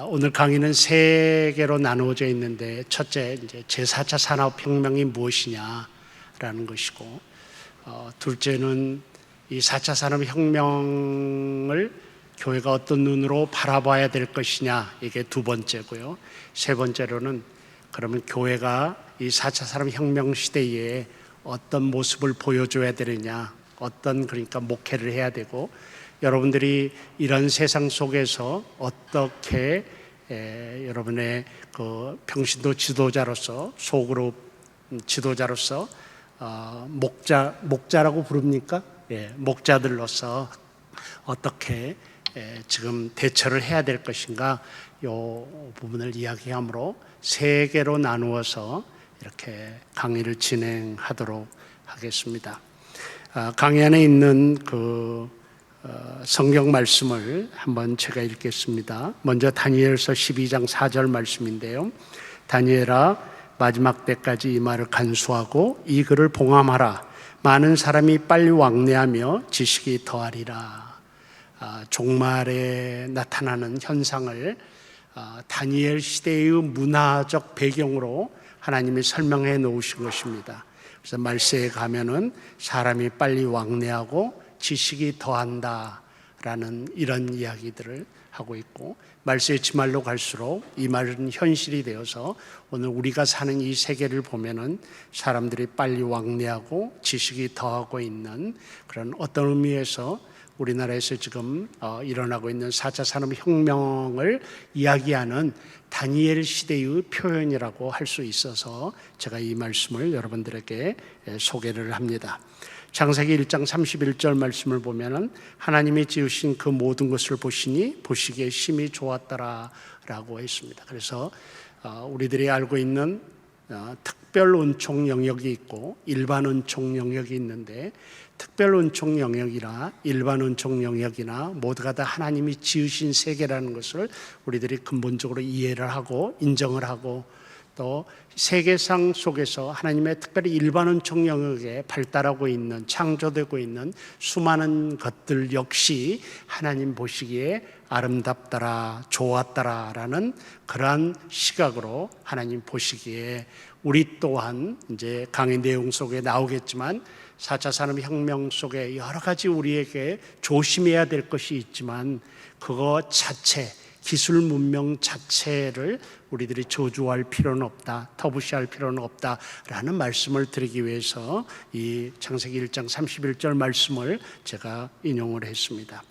오늘 강의는 세 개로 나누어져 있는데, 첫째, 이제 제4차 산업혁명이 무엇이냐라는 것이고, 둘째는 이 4차 산업혁명을 교회가 어떤 눈으로 바라봐야 될 것이냐, 이게 두 번째고요. 세 번째로는 그러면 교회가 이 4차 산업혁명 시대에 어떤 모습을 보여줘야 되느냐, 그러니까 목회를 해야 되고, 여러분들이 이런 세상 속에서 어떻게 여러분의 그 평신도 지도자로서, 소그룹 지도자로서 목자라고 부릅니까? 목자들로서 어떻게 지금 대처를 해야 될 것인가, 이 부분을 이야기함으로 세 개로 나누어서 이렇게 강의를 진행하도록 하겠습니다. 강의 안에 있는 성경 말씀을 한번 제가 읽겠습니다. 먼저 다니엘서 12장 4절 말씀인데요. 다니엘아, 마지막 때까지 이 말을 간수하고 이 글을 봉함하라. 많은 사람이 빨리 왕래하며 지식이 더하리라. 종말에 나타나는 현상을 다니엘 시대의 문화적 배경으로 하나님이 설명해 놓으신 것입니다. 그래서 말세에 가면은 사람이 빨리 왕래하고 지식이 더한다라는 이런 이야기들을 하고 있고, 말세의 지말로 갈수록 이 말은 현실이 되어서 오늘 우리가 사는 이 세계를 보면은 사람들이 빨리 왕래하고 지식이 더하고 있는 그런 어떤 의미에서 우리나라에서 지금 일어나고 있는 4차 산업혁명을 이야기하는 다니엘 시대의 표현이라고 할 수 있어서 제가 이 말씀을 여러분들에게 소개를 합니다. 창세기 1장 31절 말씀을 보면은 하나님이 지으신 그 모든 것을 보시니 보시기에 심히 좋았더라 라고 했습니다. 그래서 우리들이 알고 있는 특별 은총 영역이 있고 일반 은총 영역이 있는데, 특별 은총 영역이나 일반 은총 영역이나 모두가 다 하나님이 지으신 세계라는 것을 우리들이 근본적으로 이해를 하고 인정을 하고, 또 세계상 속에서 하나님의 특별히 일반 은총 영역에 발달하고 있는, 창조되고 있는 수많은 것들 역시 하나님 보시기에 아름답더라, 좋았더라 라는 그러한 시각으로 하나님 보시기에, 우리 또한 이제 강의 내용 속에 나오겠지만 4차 산업혁명 속에 여러 가지 우리에게 조심해야 될 것이 있지만, 그거 자체, 기술 문명 자체를 우리들이 저주할 필요는 없다, 터부시할 필요는 없다라는 말씀을 드리기 위해서 이 창세기 1장 31절 말씀을 제가 인용을 했습니다.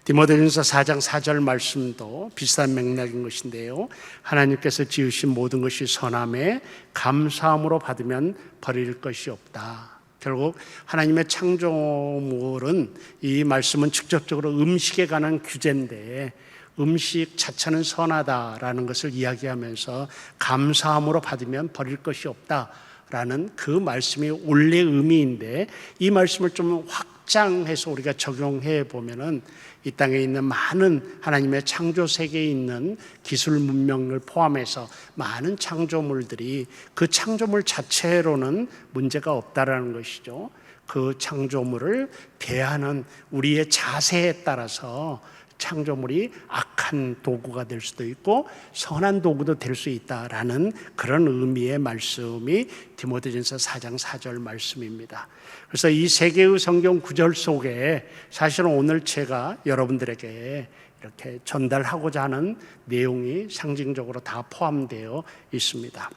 디모데전서 4장 4절 말씀도 비슷한 맥락인 것인데요. 하나님께서 지으신 모든 것이 선함에 감사함으로 받으면 버릴 것이 없다. 결국 하나님의 창조물은, 이 말씀은 직접적으로 음식에 관한 규제인데, 음식 자체는 선하다라는 것을 이야기하면서 감사함으로 받으면 버릴 것이 없다라는 그 말씀이 원래 의미인데, 이 말씀을 좀 확장해서 우리가 적용해 보면은 이 땅에 있는 많은 하나님의 창조 세계에 있는 기술 문명을 포함해서 많은 창조물들이 그 창조물 자체로는 문제가 없다라는 것이죠. 그 창조물을 대하는 우리의 자세에 따라서 창조물이 악한 도구가 될 수도 있고 선한 도구도 될 수 있다라는 그런 의미의 말씀이 디모데전서 4장 4절 말씀입니다. 그래서 이 세 개의 성경 구절 속에 사실은 오늘 제가 여러분들에게 이렇게 전달하고자 하는 내용이 상징적으로 다 포함되어 있습니다.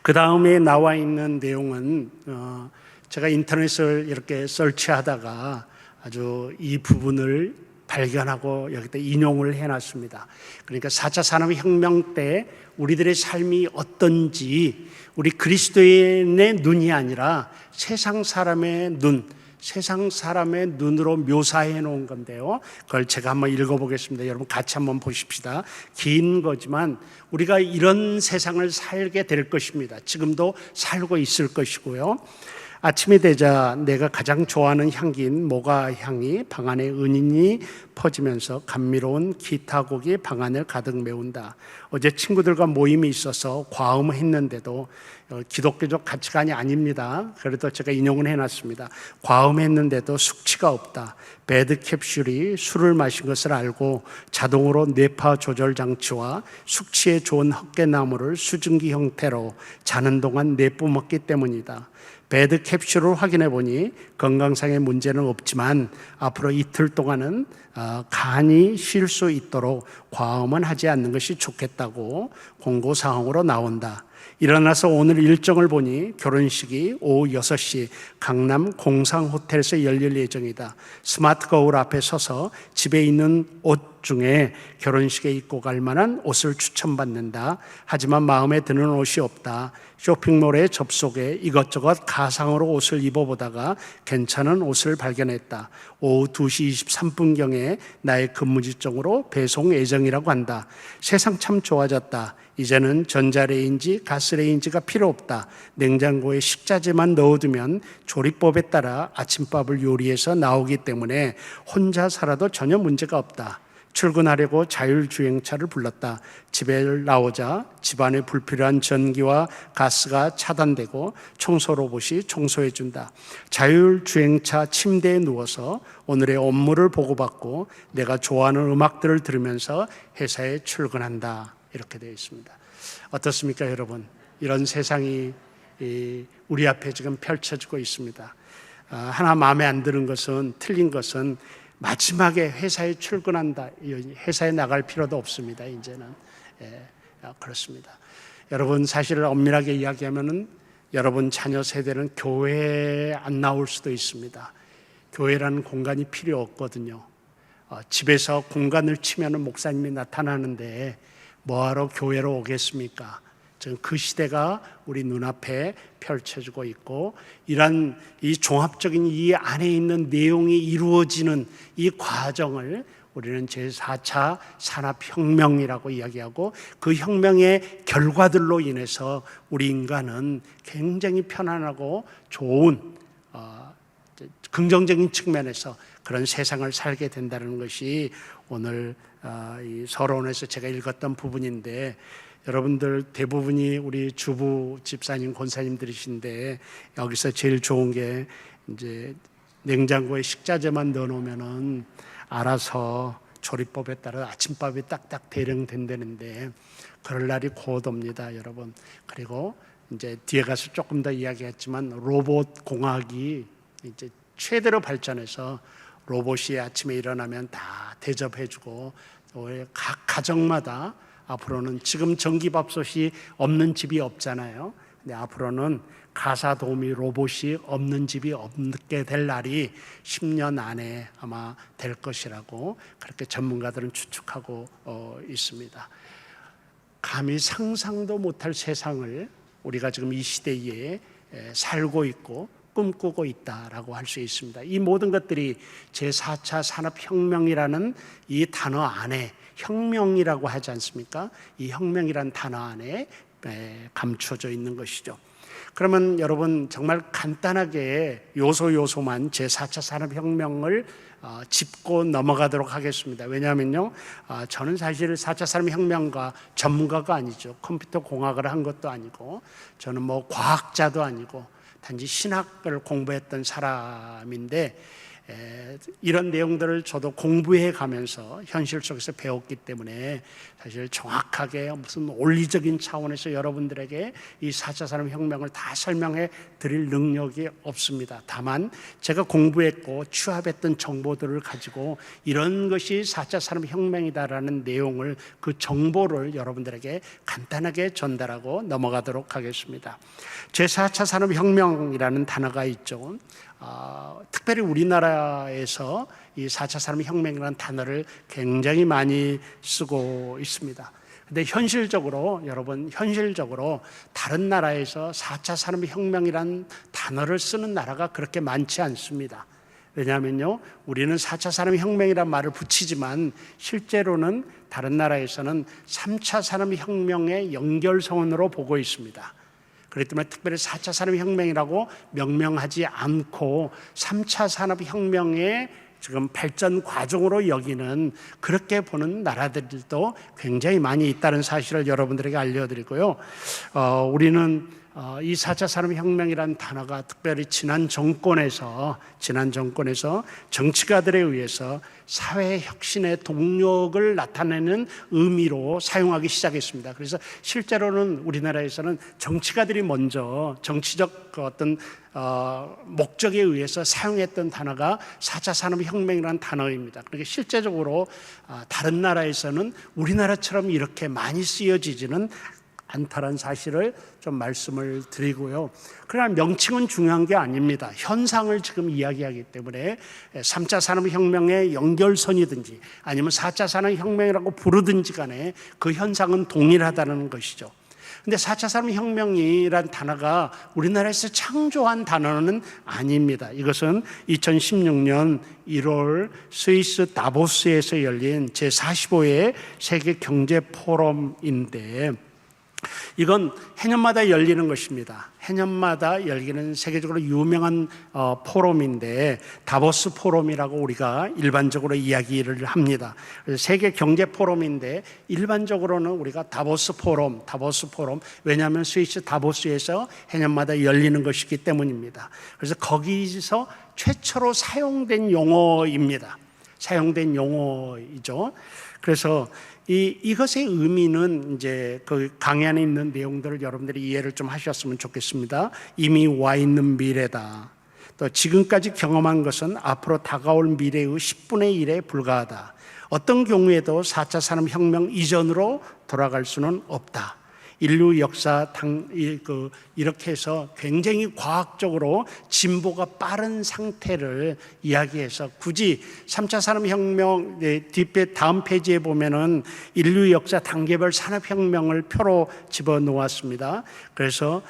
그 다음에 나와 있는 내용은 제가 인터넷을 이렇게 설치하다가 아주 이 부분을 발견하고 여기다 인용을 해놨습니다. 그러니까 4차 산업혁명 때 우리들의 삶이 어떤지, 우리 그리스도인의 눈이 아니라 세상 사람의 눈으로 묘사해 놓은 건데요. 그걸 제가 한번 읽어보겠습니다. 여러분 같이 한번 보십시다. 긴 거지만 우리가 이런 세상을 살게 될 것입니다. 지금도 살고 있을 것이고요. 아침이 되자 내가 가장 좋아하는 향기인 모가 향이 방 안에 은은히 퍼지면서 감미로운 기타 곡이 방 안을 가득 메운다. 어제 친구들과 모임이 있어서 과음했는데도 기독교적 가치관이 아닙니다. 그래도 제가 인용을 해놨습니다. 과음했는데도 숙취가 없다. 배드 캡슐이 술을 마신 것을 알고 자동으로 뇌파 조절 장치와 숙취에 좋은 헛개나무를 수증기 형태로 자는 동안 내뿜었기 때문이다. 배드 캡슐을 확인해 보니 건강상의 문제는 없지만 앞으로 이틀 동안은 간이 쉴 수 있도록 과음은 하지 않는 것이 좋겠다고 공고사항으로 나온다. 일어나서 오늘 일정을 보니 결혼식이 오후 6시 강남 공상호텔에서 열릴 예정이다. 스마트 거울 앞에 서서 집에 있는 옷 중에 결혼식에 입고 갈 만한 옷을 추천받는다. 하지만 마음에 드는 옷이 없다. 쇼핑몰에 접속해 이것저것 가상으로 옷을 입어보다가 괜찮은 옷을 발견했다. 오후 2시 23분경에 나의 근무 지점으로 배송 예정이라고 한다. 세상 참 좋아졌다. 이제는 전자레인지, 가스레인지가 필요 없다. 냉장고에 식자재만 넣어두면 조리법에 따라 아침밥을 요리해서 나오기 때문에 혼자 살아도 전혀 문제가 없다. 출근하려고 자율주행차를 불렀다. 집에 나오자 집안에 불필요한 전기와 가스가 차단되고 청소 로봇이 청소해준다. 자율주행차 침대에 누워서 오늘의 업무를 보고받고 내가 좋아하는 음악들을 들으면서 회사에 출근한다. 이렇게 되어 있습니다. 어떻습니까, 여러분? 이런 세상이 우리 앞에 지금 펼쳐지고 있습니다. 하나 마음에 안 드는 것은, 틀린 것은 마지막에 회사에 출근한다. 회사에 나갈 필요도 없습니다. 이제는 그렇습니다. 여러분, 사실을 엄밀하게 이야기하면은 여러분 자녀 세대는 교회에 안 나올 수도 있습니다. 교회라는 공간이 필요 없거든요. 집에서 공간을 치면은 목사님이 나타나는데 뭐하러 교회로 오겠습니까? 지금 그 시대가 우리 눈앞에 펼쳐지고 있고, 이런 이 종합적인 이 안에 있는 내용이 이루어지는 이 과정을 우리는 제4차 산업혁명이라고 이야기하고, 그 혁명의 결과들로 인해서 우리 인간은 굉장히 편안하고 좋은 긍정적인 측면에서 그런 세상을 살게 된다는 것이 오늘 이 서론에서 제가 읽었던 부분인데, 여러분들 대부분이 우리 주부 집사님, 권사님들이신데 여기서 제일 좋은 게 이제 냉장고에 식자재만 넣어놓으면은 알아서 조리법에 따라 아침밥이 딱딱 대령된다는데 그럴 날이 곧 옵니다, 여러분. 그리고 이제 뒤에 가서 조금 더 이야기했지만 로봇 공학이 이제 최대로 발전해서 로봇이 아침에 일어나면 다 대접해주고, 각 가정마다 앞으로는, 지금 전기밥솥이 없는 집이 없잖아요. 근데 앞으로는 가사도우미 로봇이 없는 집이 없게 될 날이 10년 안에 아마 될 것이라고 그렇게 전문가들은 추측하고 있습니다. 감히 상상도 못할 세상을 우리가 지금 이 시대에 살고 있고 꿈꾸고 있다라고 할 수 있습니다. 이 모든 것들이 제4차 산업혁명이라는 이 단어 안에, 혁명이라고 하지 않습니까? 이 혁명이란 단어 안에 감춰져 있는 것이죠. 그러면 여러분, 정말 간단하게 요소만 제4차 산업혁명을 짚고 넘어가도록 하겠습니다. 왜냐하면요, 저는 사실 4차 산업혁명가 전문가가 아니죠. 컴퓨터 공학을 한 것도 아니고, 저는 뭐 과학자도 아니고 단지 신학을 공부했던 사람인데, 이런 내용들을 저도 공부해 가면서 현실 속에서 배웠기 때문에 사실 정확하게 무슨 논리적인 차원에서 여러분들에게 이 4차 산업혁명을 다 설명해 드릴 능력이 없습니다. 다만 제가 공부했고 취합했던 정보들을 가지고 이런 것이 4차 산업혁명이다라는 내용을, 그 정보를 여러분들에게 간단하게 전달하고 넘어가도록 하겠습니다. 제4차 산업혁명이라는 단어가 있죠. 특별히 우리나라에서 이 4차 산업혁명이라는 단어를 굉장히 많이 쓰고 있습니다. 근데 현실적으로, 여러분, 현실적으로 다른 나라에서 4차 산업혁명이라는 단어를 쓰는 나라가 그렇게 많지 않습니다. 왜냐하면요, 우리는 4차 산업혁명이라는 말을 붙이지만 실제로는 다른 나라에서는 3차 산업혁명의 연결선으로 보고 있습니다. 그렇기 때문에 특별히 4차 산업혁명이라고 명명하지 않고 3차 산업혁명의 지금 발전 과정으로 여기는, 그렇게 보는 나라들도 굉장히 많이 있다는 사실을 여러분들에게 알려드리고요. 우리는 이 4차 산업혁명이라는 단어가 특별히 지난 정권에서 정치가들에 의해서 사회혁신의 동력을 나타내는 의미로 사용하기 시작했습니다. 그래서 실제로는 우리나라에서는 정치가들이 먼저 정치적 어떤 목적에 의해서 사용했던 단어가 4차 산업혁명이라는 단어입니다. 그러니까 실제적으로 다른 나라에서는 우리나라처럼 이렇게 많이 쓰여지지는 않다는 사실을 좀 말씀을 드리고요. 그러나 명칭은 중요한 게 아닙니다. 현상을 지금 이야기하기 때문에 3차 산업혁명의 연결선이든지 아니면 4차 산업혁명이라고 부르든지 간에 그 현상은 동일하다는 것이죠. 근데 4차 산업혁명이란 단어가 우리나라에서 창조한 단어는 아닙니다. 이것은 2016년 1월 스위스 다보스에서 열린 제45회 세계경제포럼인데, 이건 해년마다 열리는 것입니다. 해년마다 열리는 세계적으로 유명한 포럼인데, 다보스 포럼이라고 우리가 일반적으로 이야기를 합니다. 세계 경제 포럼인데 일반적으로는 우리가 다보스 포럼, 왜냐하면 스위스 다보스에서 해년마다 열리는 것이기 때문입니다. 그래서 거기서 최초로 사용된 용어입니다. 사용된 용어이죠. 그래서 이것의 의미는 이제 그 강의 안에 있는 내용들을 여러분들이 이해를 좀 하셨으면 좋겠습니다. 이미 와 있는 미래다. 또 지금까지 경험한 것은 앞으로 다가올 미래의 10분의 1에 불과하다. 어떤 경우에도 4차 산업혁명 이전으로 돌아갈 수는 없다. 인류 역사 이렇게 해서 굉장히 과학적으로 진보가 빠른 상태를 이야기해서, 굳이 3차 산업혁명 뒷배 다음 페이지에 보면은 인류 역사 단계별 산업혁명을 표로 집어놓았습니다. 그래서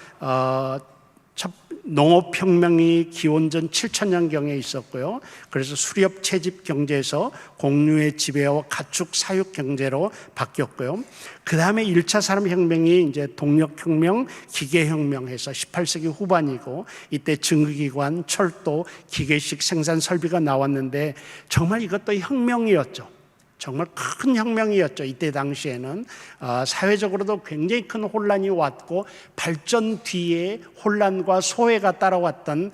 농업혁명이 기원전 7000년경에 있었고요. 그래서 수렵 채집 경제에서 공유의 지배와 가축 사육 경제로 바뀌었고요. 그 다음에 1차 산업혁명이 이제 동력혁명, 기계혁명해서 18세기 후반이고, 이때 증기기관, 철도, 기계식 생산 설비가 나왔는데 정말 이것도 혁명이었죠. 정말 큰 혁명이었죠. 이때 당시에는 사회적으로도 굉장히 큰 혼란이 왔고, 발전 뒤에 혼란과 소외가 따라왔던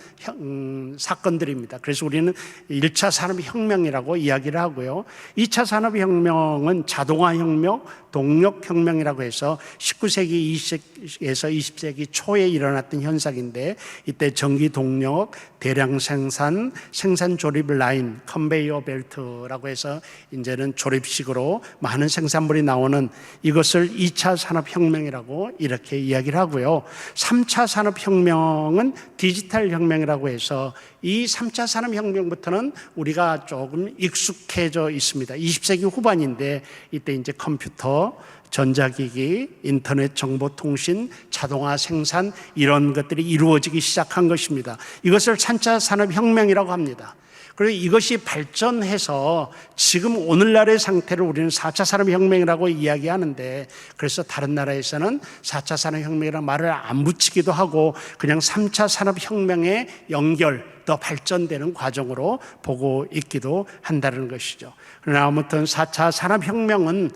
사건들입니다. 그래서 우리는 1차 산업혁명이라고 이야기를 하고요. 2차 산업혁명은 자동화혁명, 동력혁명이라고 해서 19세기, 20세기에서 20세기 초에 일어났던 현상인데, 이때 전기 동력, 대량 생산, 생산 조립 라인, 컨베이어 벨트라고 해서 이제는 조립식으로 많은 생산물이 나오는 이것을 2차 산업혁명이라고 이렇게 이야기를 하고요. 3차 산업혁명은 디지털 혁명이라고 해서 이 3차 산업혁명부터는 우리가 조금 익숙해져 있습니다. 20세기 후반인데 이때 이제 컴퓨터, 전자기기, 인터넷 정보통신, 자동화 생산, 이런 것들이 이루어지기 시작한 것입니다. 이것을 3차 산업혁명이라고 합니다. 그리고 이것이 발전해서 지금 오늘날의 상태를 우리는 4차 산업혁명이라고 이야기하는데, 그래서 다른 나라에서는 4차 산업혁명이라는 말을 안 붙이기도 하고 그냥 3차 산업혁명의 연결, 더 발전되는 과정으로 보고 있기도 한다는 것이죠. 그러나 아무튼 4차 산업혁명은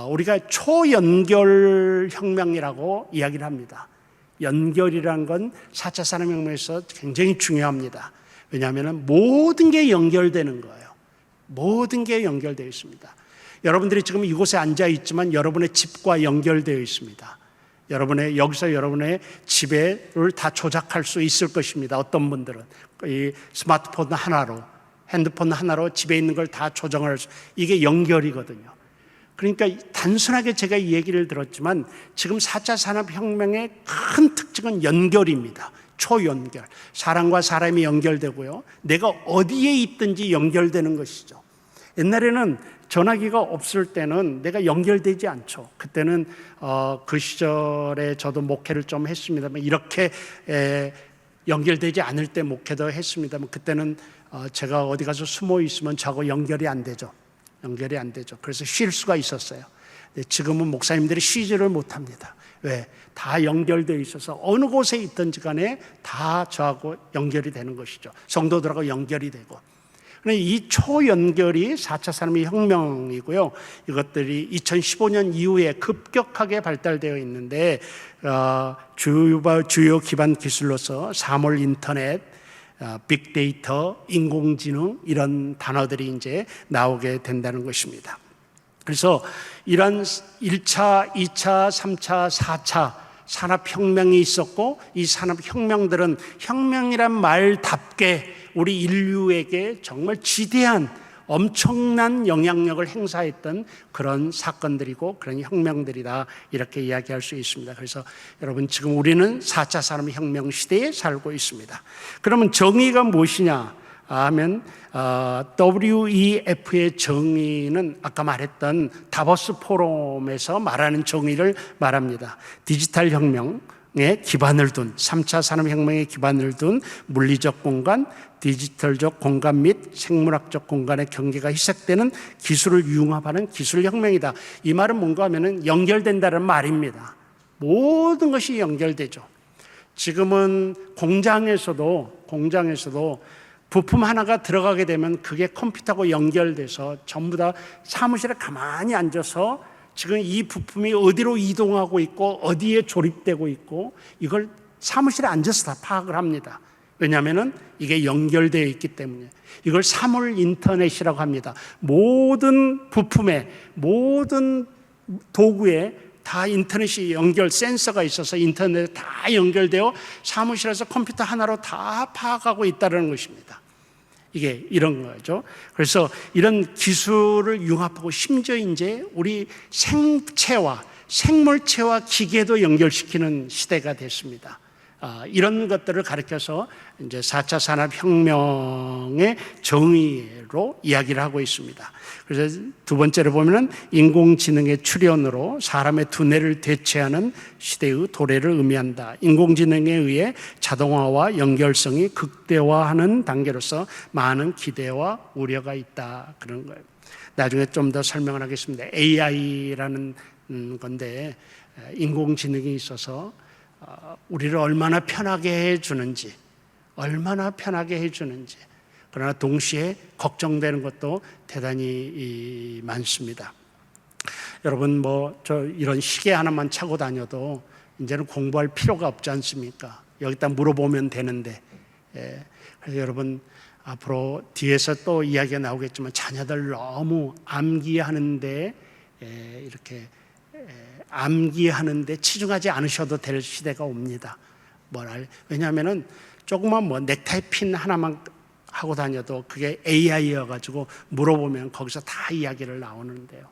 우리가 초연결 혁명이라고 이야기를 합니다. 연결이라는 건 4차 산업혁명에서 굉장히 중요합니다. 왜냐하면 모든 게 연결되는 거예요. 모든 게 연결되어 있습니다. 여러분들이 지금 이곳에 앉아 있지만 여러분의 집과 연결되어 있습니다. 여기서 여러분의 지배를 다 조작할 수 있을 것입니다. 어떤 분들은 이 스마트폰 하나로, 핸드폰 하나로 집에 있는 걸 다 조정할 수, 이게 연결이거든요. 그러니까 단순하게 제가 이 얘기를 들었지만 지금 4차 산업혁명의 큰 특징은 연결입니다. 초연결. 사람과 사람이 연결되고요. 내가 어디에 있든지 연결되는 것이죠. 옛날에는 전화기가 없을 때는 내가 연결되지 않죠. 그때는 그 시절에 저도 목회를 좀 했습니다만, 이렇게 연결되지 않을 때 목회도 했습니다만, 그때는 제가 어디 가서 숨어 있으면 저하고 연결이 안 되죠. 그래서 쉴 수가 있었어요. 지금은 목사님들이 쉬지를 못합니다. 왜? 다 연결되어 있어서 어느 곳에 있든지 간에 다 저하고 연결이 되는 것이죠. 성도들하고 연결이 되고. 이 초연결이 4차 산업혁명이고요. 이것들이 2015년 이후에 급격하게 발달되어 있는데 주요 기반 기술로서 사물 인터넷, 빅데이터, 인공지능 이런 단어들이 이제 나오게 된다는 것입니다. 그래서 이런 1차, 2차, 3차, 4차 산업혁명이 있었고 이 산업혁명들은 혁명이란 말답게 우리 인류에게 정말 지대한 엄청난 영향력을 행사했던 그런 사건들이고 그런 혁명들이다 이렇게 이야기할 수 있습니다. 그래서 여러분 지금 우리는 4차 산업혁명 시대에 살고 있습니다. 그러면 정의가 무엇이냐 하면 WEF의 정의는 아까 말했던 다보스 포럼에서 말하는 정의를 말합니다. 디지털 혁명에 기반을 둔 3차 산업혁명에 기반을 둔 물리적 공간, 디지털적 공간 및 생물학적 공간의 경계가 희석되는 기술을 융합하는 기술혁명이다. 이 말은 뭔가 하면은 연결된다는 말입니다. 모든 것이 연결되죠. 지금은 공장에서도 부품 하나가 들어가게 되면 그게 컴퓨터하고 연결돼서 전부 다 사무실에 가만히 앉아서 지금 이 부품이 어디로 이동하고 있고 어디에 조립되고 있고 이걸 사무실에 앉아서 다 파악을 합니다. 왜냐하면 이게 연결되어 있기 때문에. 이걸 사물 인터넷이라고 합니다. 모든 부품에 모든 도구에 다 인터넷이 센서가 있어서 인터넷에 다 연결되어 사무실에서 컴퓨터 하나로 다 파악하고 있다는 것입니다. 이게 이런 거죠. 그래서 이런 기술을 융합하고 심지어 이제 우리 생물체와 기계도 연결시키는 시대가 됐습니다. 이런 것들을 가리켜서 이제 4차 산업혁명의 정의로 이야기를 하고 있습니다. 그래서 두 번째로 보면은 인공지능의 출현으로 사람의 두뇌를 대체하는 시대의 도래를 의미한다. 인공지능에 의해 자동화와 연결성이 극대화하는 단계로서 많은 기대와 우려가 있다. 그런 거예요. 나중에 좀 더 설명을 하겠습니다. AI라는 건데 인공지능이 있어서 우리를 얼마나 편하게 해주는지 그러나 동시에 걱정되는 것도 대단히 많습니다. 여러분 이런 시계 하나만 차고 다녀도 이제는 공부할 필요가 없지 않습니까? 여기다 물어보면 되는데. 그래서 여러분 앞으로 뒤에서 또 이야기가 나오겠지만 자녀들 너무 암기하는데 치중하지 않으셔도 될 시대가 옵니다. 왜냐하면은 조그만 넥타이 핀 하나만 하고 다녀도 그게 AI여가지고 물어보면 거기서 다 이야기를 나오는데요.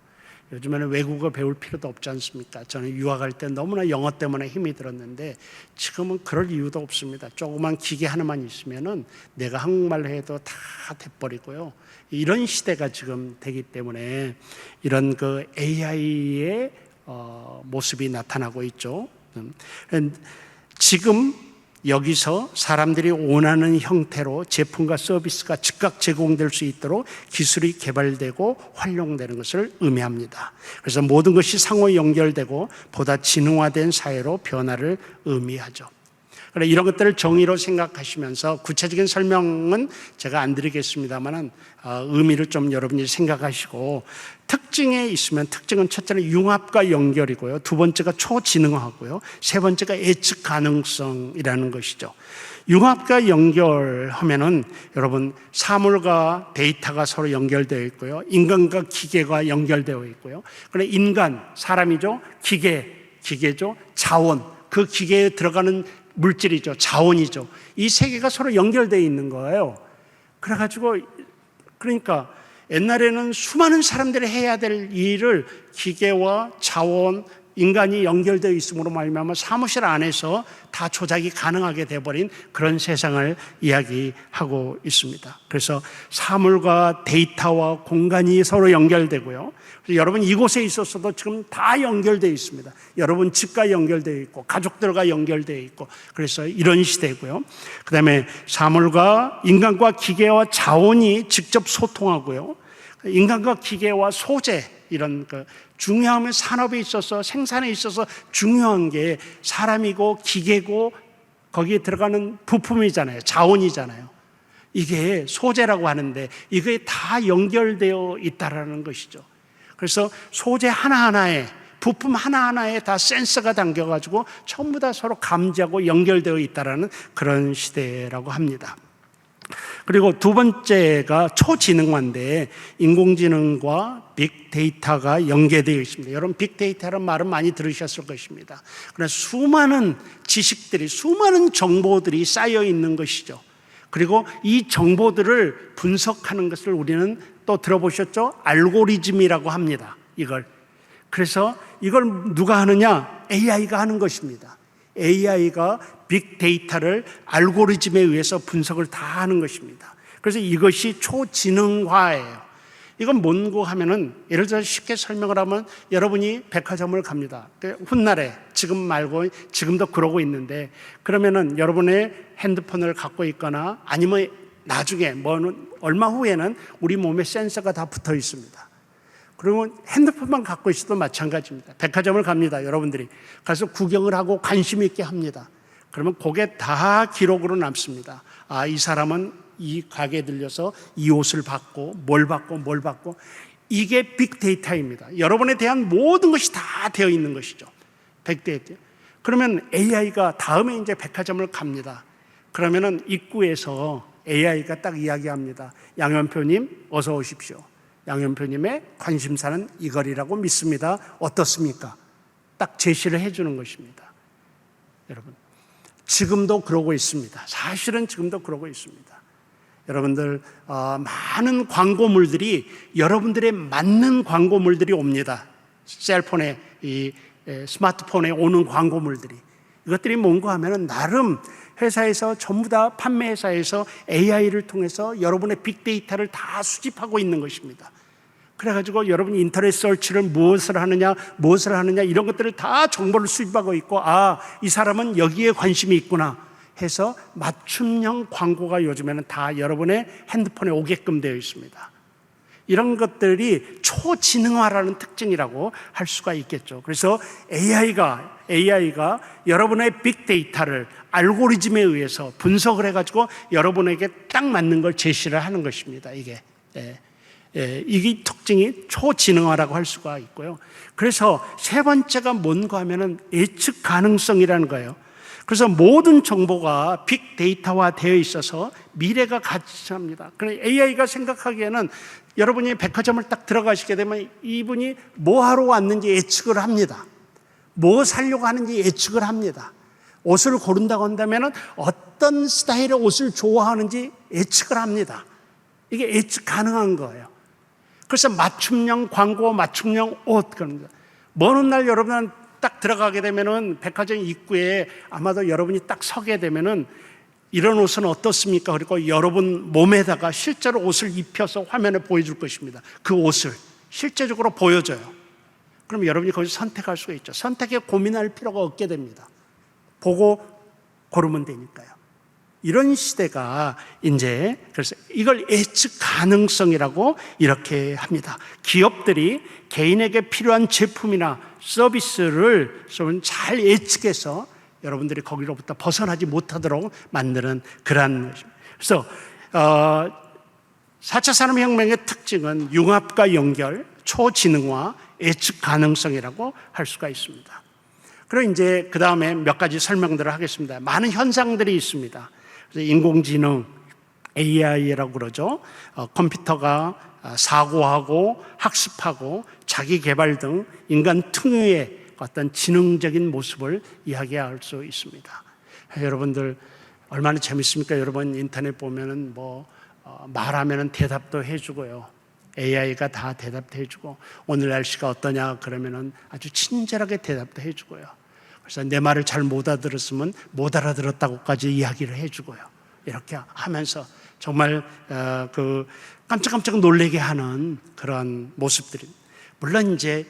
요즘에는 외국어 배울 필요도 없지 않습니까? 저는 유학할 때 너무나 영어 때문에 힘이 들었는데 지금은 그럴 이유도 없습니다. 조그만 기계 하나만 있으면은 내가 한국말로 해도 다 돼버리고요. 이런 시대가 지금 되기 때문에 이런 그 AI의 모습이 나타나고 있죠. 지금 여기서 사람들이 원하는 형태로 제품과 서비스가 즉각 제공될 수 있도록 기술이 개발되고 활용되는 것을 의미합니다. 그래서 모든 것이 상호 연결되고 보다 지능화된 사회로 변화를 의미하죠. 이런 것들을 정의로 생각하시면서 구체적인 설명은 제가 안 드리겠습니다만 의미를 좀 여러분이 생각하시고 특징에 있으면 특징은 첫째는 융합과 연결이고요. 두 번째가 초지능화고요. 세 번째가 예측 가능성이라는 것이죠. 융합과 연결하면은 여러분 사물과 데이터가 서로 연결되어 있고요. 인간과 기계가 연결되어 있고요. 그런데 인간, 사람이죠. 기계죠. 자원, 그 기계에 들어가는 물질이죠. 자원이죠. 이 세 개가 서로 연결되어 있는 거예요. 그러니까 옛날에는 수많은 사람들이 해야 될 일을 기계와 자원, 인간이 연결되어 있음으로 말미암아 사무실 안에서 다 조작이 가능하게 되어버린 그런 세상을 이야기하고 있습니다. 그래서 사물과 데이터와 공간이 서로 연결되고요. 여러분 이곳에 있었어도 지금 다 연결되어 있습니다. 여러분 집과 연결되어 있고 가족들과 연결되어 있고 그래서 이런 시대고요. 그다음에 사물과 인간과 기계와 자원이 직접 소통하고요. 인간과 기계와 소재, 이런 중요한 산업에 있어서, 생산에 있어서 중요한 게 사람이고 기계고 거기에 들어가는 부품이잖아요. 자원이잖아요. 이게 소재라고 하는데 이게 다 연결되어 있다라는 것이죠. 그래서 소재 하나하나에, 부품 하나하나에 다 센서가 담겨가지고 전부 다 서로 감지하고 연결되어 있다라는 그런 시대라고 합니다. 그리고 두 번째가 초지능화인데, 인공지능과 빅데이터가 연계되어 있습니다. 여러분, 빅데이터라는 말은 많이 들으셨을 것입니다. 그래서 수많은 지식들이, 수많은 정보들이 쌓여 있는 것이죠. 그리고 이 정보들을 분석하는 것을 우리는 또 들어보셨죠? 알고리즘이라고 합니다. 이걸. 그래서 이걸 누가 하느냐? AI가 하는 것입니다. AI가 빅데이터를 알고리즘에 의해서 분석을 다 하는 것입니다. 그래서 이것이 초지능화예요. 이건 뭔고 하면은, 예를 들어서 쉽게 설명을 하면, 여러분이 백화점을 갑니다. 훗날에, 지금 말고 지금도 그러고 있는데, 그러면은 여러분의 핸드폰을 갖고 있거나 아니면 나중에 얼마 후에는 우리 몸에 센서가 다 붙어 있습니다. 그러면 핸드폰만 갖고 있어도 마찬가지입니다. 백화점을 갑니다. 여러분들이 가서 구경을 하고 관심 있게 합니다. 그러면 그게 다 기록으로 남습니다. 아, 이 사람은 이 가게에 들려서 이 옷을 받고 뭘 받고 이게 빅데이터입니다. 여러분에 대한 모든 것이 다 되어 있는 것이죠. 빅데이터. 그러면 AI가 다음에 이제 백화점을 갑니다. 그러면은 입구에서 AI가 딱 이야기합니다. 양현표님 어서 오십시오. 양현표님의 관심사는 이거리라고 믿습니다. 어떻습니까? 딱 제시를 해주는 것입니다. 여러분, 지금도 그러고 있습니다. 사실은 지금도 그러고 있습니다. 여러분들, 많은 광고물들이, 여러분들의 맞는 광고물들이 옵니다. 셀폰에, 스마트폰에 오는 광고물들이. 이것들이 뭔가 하면은 나름 회사에서, 전부 다 판매회사에서 AI를 통해서 여러분의 빅데이터를 다 수집하고 있는 것입니다. 그래가지고 여러분이 인터넷 서치를 무엇을 하느냐 이런 것들을 다 정보를 수집하고 있고, 아, 이 사람은 여기에 관심이 있구나 해서 맞춤형 광고가 요즘에는 다 여러분의 핸드폰에 오게끔 되어 있습니다. 이런 것들이 초지능화라는 특징이라고 할 수가 있겠죠. 그래서 AI가 여러분의 빅데이터를 알고리즘에 의해서 분석을 해가지고 여러분에게 딱 맞는 걸 제시를 하는 것입니다. 이게 특징이 초지능화라고 할 수가 있고요. 그래서 세 번째가 뭔가 하면은 예측 가능성이라는 거예요. 그래서 모든 정보가 빅데이터화 되어 있어서 미래가 가시합니다. 그래서 AI가 생각하기에는 여러분이 백화점을 딱 들어가시게 되면 이분이 뭐 하러 왔는지 예측을 합니다. 뭐 사려고 하는지 예측을 합니다. 옷을 고른다고 한다면 어떤 스타일의 옷을 좋아하는지 예측을 합니다. 이게 예측 가능한 거예요. 그래서 맞춤형 광고, 맞춤형 옷, 그런 거. 먼 훗날 여러분은 딱 들어가게 되면은 백화점 입구에 아마도 여러분이 딱 서게 되면은 이런 옷은 어떻습니까? 그리고 여러분 몸에다가 실제로 옷을 입혀서 화면에 보여줄 것입니다. 그 옷을 실제적으로 보여줘요. 그럼 여러분이 거기서 선택할 수가 있죠. 선택에 고민할 필요가 없게 됩니다. 보고 고르면 되니까요. 이런 시대가 이제, 그래서 이걸 예측 가능성이라고 이렇게 합니다. 기업들이 개인에게 필요한 제품이나 서비스를 좀 잘 예측해서 여러분들이 거기로부터 벗어나지 못하도록 만드는 그러한 것입니다. 그래서 4차 산업혁명의 특징은 융합과 연결, 초지능화, 예측 가능성이라고 할 수가 있습니다. 그리고 이제 그 다음에 몇 가지 설명들을 하겠습니다. 많은 현상들이 있습니다. 그래서 인공지능, AI라고 그러죠. 컴퓨터가 사고하고 학습하고 자기 개발 등 인간 특유의 어떤 지능적인 모습을 이야기할 수 있습니다. 여러분들 얼마나 재밌습니까? 여러분 인터넷 보면은 말하면은 대답도 해주고요. AI가 다 대답도 해주고, 오늘 날씨가 어떠냐 그러면은 아주 친절하게 대답도 해주고요. 그래서 내 말을 잘 못 알아들었으면 못 알아들었다고까지 이야기를 해주고요. 이렇게 하면서 정말 깜짝깜짝 놀라게 하는 그런 모습들이, 물론 이제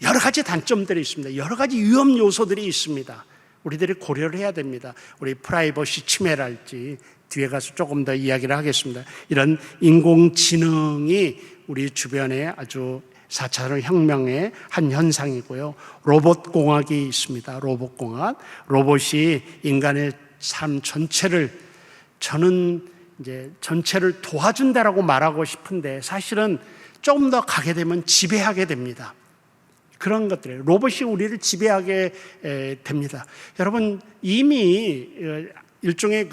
여러 가지 단점들이 있습니다. 여러 가지 위험 요소들이 있습니다. 우리들이 고려를 해야 됩니다. 우리 프라이버시 침해랄지 뒤에 가서 조금 더 이야기를 하겠습니다. 이런 인공지능이 우리 주변에 아주 4차 산업혁명의 한 현상이고요. 로봇공학이 있습니다. 로봇공학. 로봇이 인간의 삶 전체를, 저는 이제 전체를 도와준다라고 말하고 싶은데 사실은 조금 더 가게 되면 지배하게 됩니다. 그런 것들이에요. 로봇이 우리를 지배하게 됩니다. 여러분, 이미 일종의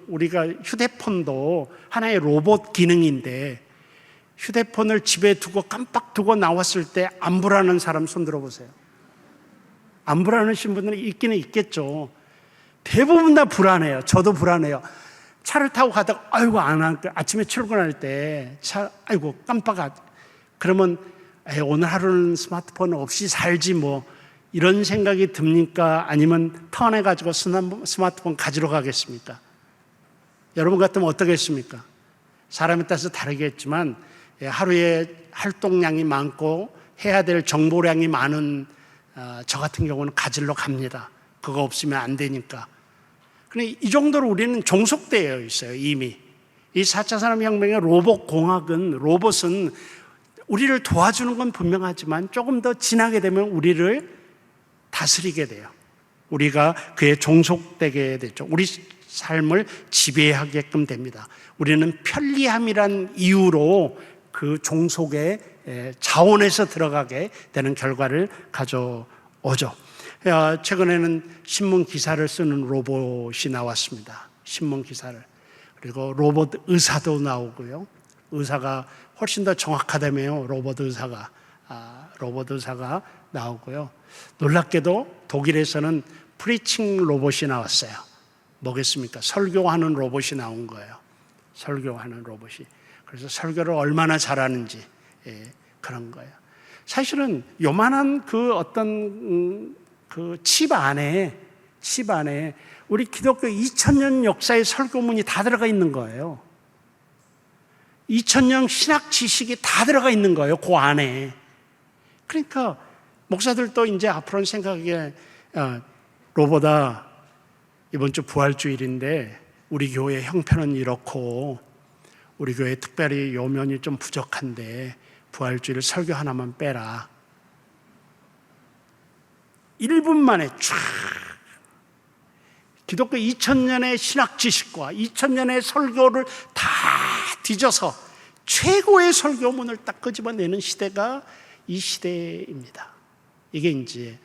우리가 휴대폰도 하나의 로봇 기능인데, 휴대폰을 집에 두고 깜빡 두고 나왔을 때 안 불안한 사람 손 들어보세요. 안 불안하신 분들은 있기는 있겠죠. 대부분 다 불안해요. 저도 불안해요. 차를 타고 가다가 아이고 아침에 출근할 때 아이고 깜빡아. 그러면 오늘 하루는 스마트폰 없이 살지 뭐, 이런 생각이 듭니까? 아니면 턴해가지고 스마트폰 가지러 가겠습니까? 여러분 같으면 어떠겠습니까? 사람에 따라서 다르겠지만 하루에 활동량이 많고 해야 될 정보량이 많은 저 같은 경우는 가지러 갑니다. 그거 없으면 안 되니까. 그런데 이 정도로 우리는 종속되어 있어요. 이미 이 4차 산업혁명의 로봇은 우리를 도와주는 건 분명하지만 조금 더 지나게 되면 우리를 다스리게 돼요. 우리가 그에 종속되게 되죠. 우리 삶을 지배하게끔 됩니다. 우리는 편리함이란 이유로 그 종속의 자원에서 들어가게 되는 결과를 가져오죠. 최근에는 신문 기사를 쓰는 로봇이 나왔습니다. 신문 기사를. 그리고 로봇 의사도 나오고요. 의사가 훨씬 더 정확하다며요. 로봇 의사가 나오고요. 놀랍게도 독일에서는 프리칭 로봇이 나왔어요. 뭐겠습니까? 설교하는 로봇이 나온 거예요. 설교하는 로봇이. 그래서 설교를 얼마나 잘하는지 그런 거예요. 사실은 요만한 칩 안에 우리 기독교 2000년 역사의 설교문이 다 들어가 있는 거예요. 2000년 신학 지식이 다 들어가 있는 거예요. 그 안에. 그러니까 목사들도 이제 앞으로는 생각하기에 로보다 이번 주 부활주일인데 우리 교회 형편은 이렇고 우리 교회 특별히 요면이 좀 부족한데 부활주일 설교 하나만 빼라. 1분 만에 쫙 기독교 2000년의 신학 지식과 2000년의 설교를 다 뒤져서 최고의 설교문을 딱 끄집어내는 시대가 이 시대입니다. 이게 이제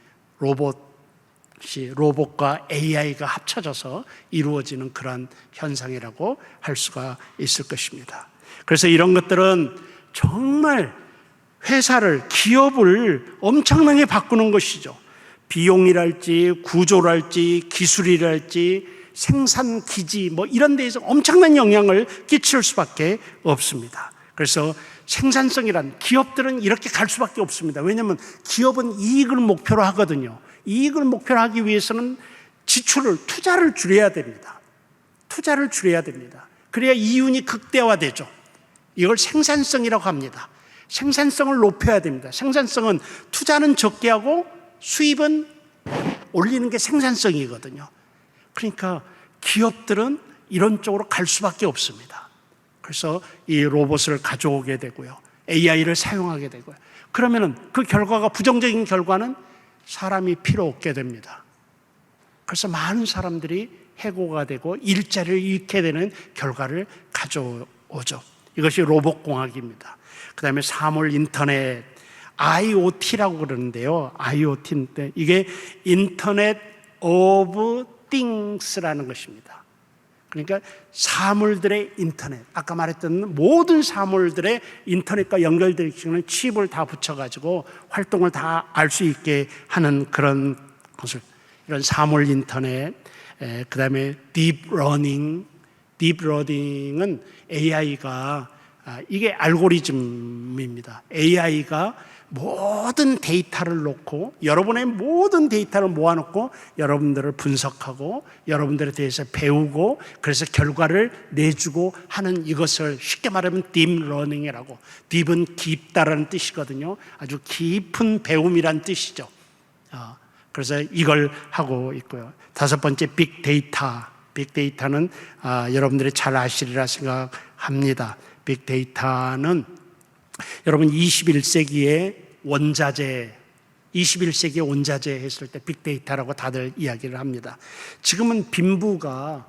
로봇과 AI가 합쳐져서 이루어지는 그런 현상이라고 할 수가 있을 것입니다. 그래서 이런 것들은 정말 기업을 엄청나게 바꾸는 것이죠. 비용이랄지 구조랄지 기술이랄지 생산기지 이런 데에서 엄청난 영향을 끼칠 수밖에 없습니다. 그래서 생산성이란, 기업들은 이렇게 갈 수밖에 없습니다. 왜냐하면 기업은 이익을 목표로 하거든요. 이익을 목표로 하기 위해서는 투자를 줄여야 됩니다. 투자를 줄여야 됩니다. 그래야 이윤이 극대화되죠. 이걸 생산성이라고 합니다. 생산성을 높여야 됩니다. 생산성은 투자는 적게 하고 수입은 올리는 게 생산성이거든요. 그러니까 기업들은 이런 쪽으로 갈 수밖에 없습니다. 그래서 이 로봇을 가져오게 되고요. AI를 사용하게 되고요. 그러면은 그 결과가, 부정적인 결과는 사람이 필요 없게 됩니다. 그래서 많은 사람들이 해고가 되고 일자리를 잃게 되는 결과를 가져오죠. 이것이 로봇공학입니다. 그 다음에 사물 인터넷, IoT라고 그러는데요. IoT인데 이게 인터넷 오브 띵스라는 것입니다. 그러니까 사물들의 인터넷, 아까 말했던 모든 사물들의 인터넷과 연결되어 있는 칩을 다 붙여가지고 활동을 다 알 수 있게 하는 그런 것을, 이런 사물 인터넷, 그 다음에 딥러닝은 AI가, 이게 알고리즘입니다. AI가 모든 데이터를 놓고, 여러분의 모든 데이터를 모아놓고 여러분들을 분석하고 여러분들에 대해서 배우고 그래서 결과를 내주고 하는, 이것을 쉽게 말하면 딥러닝이라고. 딥은 깊다라는 뜻이거든요. 아주 깊은 배움이란 뜻이죠. 그래서 이걸 하고 있고요. 5번째 빅데이터. 빅데이터는 여러분들이 잘 아시리라 생각합니다. 빅데이터는 여러분 21세기의 원자재 21세기의 원자재 했을 때 빅데이터라고 다들 이야기를 합니다. 지금은 빈부가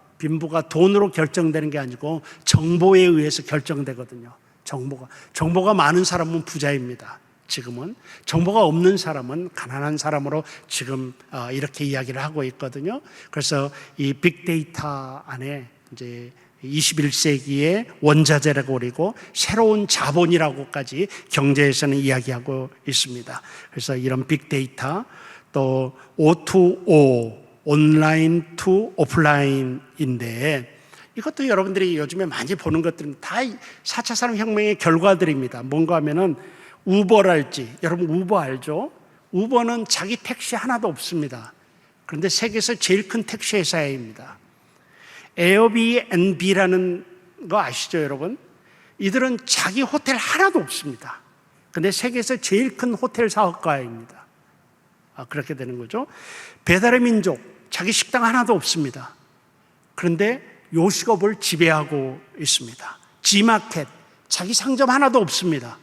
돈으로 결정되는 게 아니고 정보에 의해서 결정되거든요. 정보가 많은 사람은 부자입니다. 지금은 정보가 없는 사람은 가난한 사람으로 지금 이렇게 이야기를 하고 있거든요. 그래서 이 빅데이터 안에 이제 21세기의 원자재라고 그리고 새로운 자본이라고까지 경제에서는 이야기하고 있습니다. 그래서 이런 빅데이터 또 O2O, 온라인 투 오프라인인데 이것도 여러분들이 요즘에 많이 보는 것들은 다 4차 산업혁명의 결과들입니다. 뭔가 하면은 우버랄지, 여러분 우버 알죠? 우버는 자기 택시 하나도 없습니다. 그런데 세계에서 제일 큰 택시 회사입니다. 에어비앤비라는 거 아시죠, 여러분? 이들은 자기 호텔 하나도 없습니다. 그런데 세계에서 제일 큰 호텔 사업가입니다. 그렇게 되는 거죠. 배달의 민족, 자기 식당 하나도 없습니다. 그런데 요식업을 지배하고 있습니다. G마켓, 자기 상점 하나도 없습니다.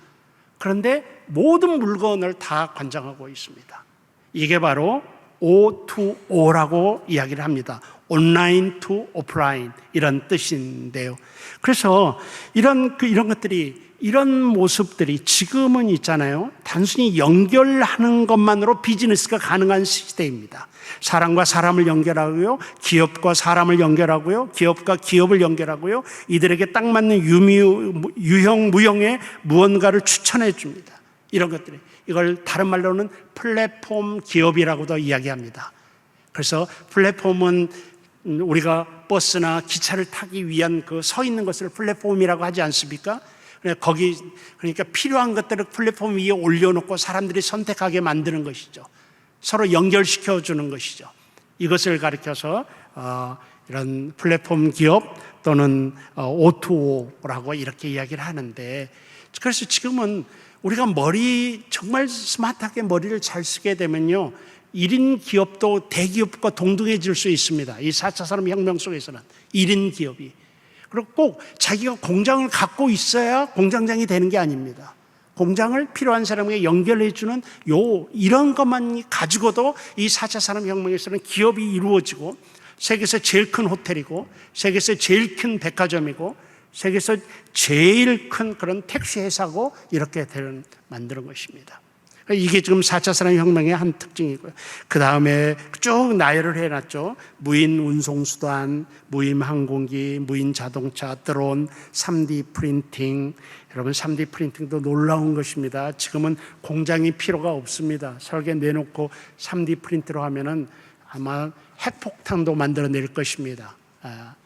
그런데 모든 물건을 다 관장하고 있습니다. 이게 바로 O2O라고 이야기를 합니다. 온라인 투 오프라인 이런 뜻인데요. 그래서 이런 것들이 이런 모습들이 지금은 있잖아요. 단순히 연결하는 것만으로 비즈니스가 가능한 시대입니다. 사람과 사람을 연결하고요. 기업과 사람을 연결하고요. 기업과 기업을 연결하고요. 이들에게 딱 맞는 유형, 무형의 무언가를 추천해 줍니다. 이런 것들이. 이걸 다른 말로는 플랫폼 기업이라고도 이야기합니다. 그래서 플랫폼은 우리가 버스나 기차를 타기 위한 그 서 있는 것을 플랫폼이라고 하지 않습니까? 그러니까 필요한 것들을 플랫폼 위에 올려놓고 사람들이 선택하게 만드는 것이죠. 서로 연결시켜 주는 것이죠. 이것을 가리켜서 이런 플랫폼 기업 또는 O2O라고 이렇게 이야기를 하는데, 그래서 지금은 우리가 정말 스마트하게 머리를 잘 쓰게 되면요, 1인 기업도 대기업과 동등해질 수 있습니다. 이 4차 산업혁명 속에서는 1인 기업이. 그리고 꼭 자기가 공장을 갖고 있어야 공장장이 되는 게 아닙니다. 공장을 필요한 사람에게 연결해주는 이런 것만 가지고도 이 4차 산업혁명에서는 기업이 이루어지고, 세계에서 제일 큰 호텔이고, 세계에서 제일 큰 백화점이고, 세계에서 제일 큰 그런 택시 회사고, 이렇게 만드는 것입니다. 이게 지금 4차 산업혁명의 한 특징이고요. 그 다음에 쭉 나열을 해놨죠. 무인 운송수단, 무인 항공기, 무인 자동차, 드론, 3D 프린팅. 여러분 3D 프린팅도 놀라운 것입니다. 지금은 공장이 필요가 없습니다. 설계 내놓고 3D 프린트로 하면은 아마 핵폭탄도 만들어낼 것입니다.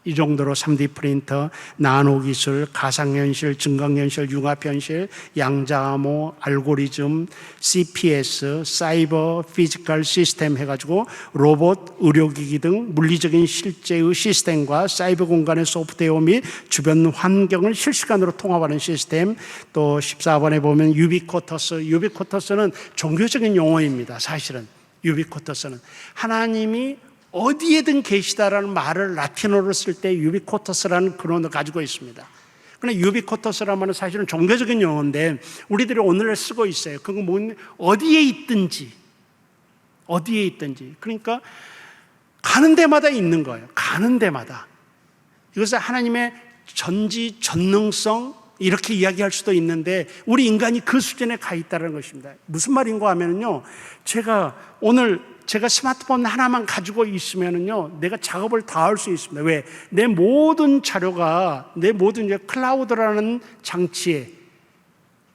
이 정도로 3D 프린터, 나노 기술, 가상현실, 증강현실, 융합현실, 양자암호, 알고리즘, CPS, 사이버 피지컬 시스템 해가지고 로봇, 의료기기 등 물리적인 실제의 시스템과 사이버 공간의 소프트웨어 및 주변 환경을 실시간으로 통합하는 시스템. 또 14번에 보면 유비쿼터스는 종교적인 용어입니다. 사실은 유비쿼터스는 하나님이 어디에든 계시다라는 말을 라틴어로 쓸 때 유비쿼터스라는 근원을 가지고 있습니다. 그런데 유비쿼터스라는 말은 사실은 종교적인 용어인데 우리들이 오늘날 쓰고 있어요. 그건 어디에 있든지. 그러니까 가는 데마다 있는 거예요. 가는 데마다. 이것은 하나님의 전지전능성 이렇게 이야기할 수도 있는데 우리 인간이 그 수준에 가 있다는 것입니다. 무슨 말인가 하면요, 제가 스마트폰 하나만 가지고 있으면요, 내가 작업을 다 할 수 있습니다. 왜? 내 모든 자료가 내 모든 클라우드라는 장치에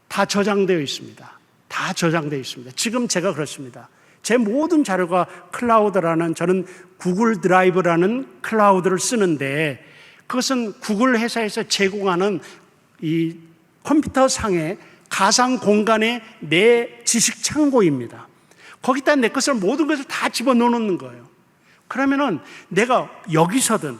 다 저장되어 있습니다. 다 저장되어 있습니다. 지금 제가 그렇습니다. 제 모든 자료가 저는 구글 드라이브라는 클라우드를 쓰는데, 그것은 구글 회사에서 제공하는 이 컴퓨터 상의 가상 공간의 내 지식 창고입니다. 거기다 내 모든 것을 다 집어넣는 거예요. 그러면은 내가 여기서든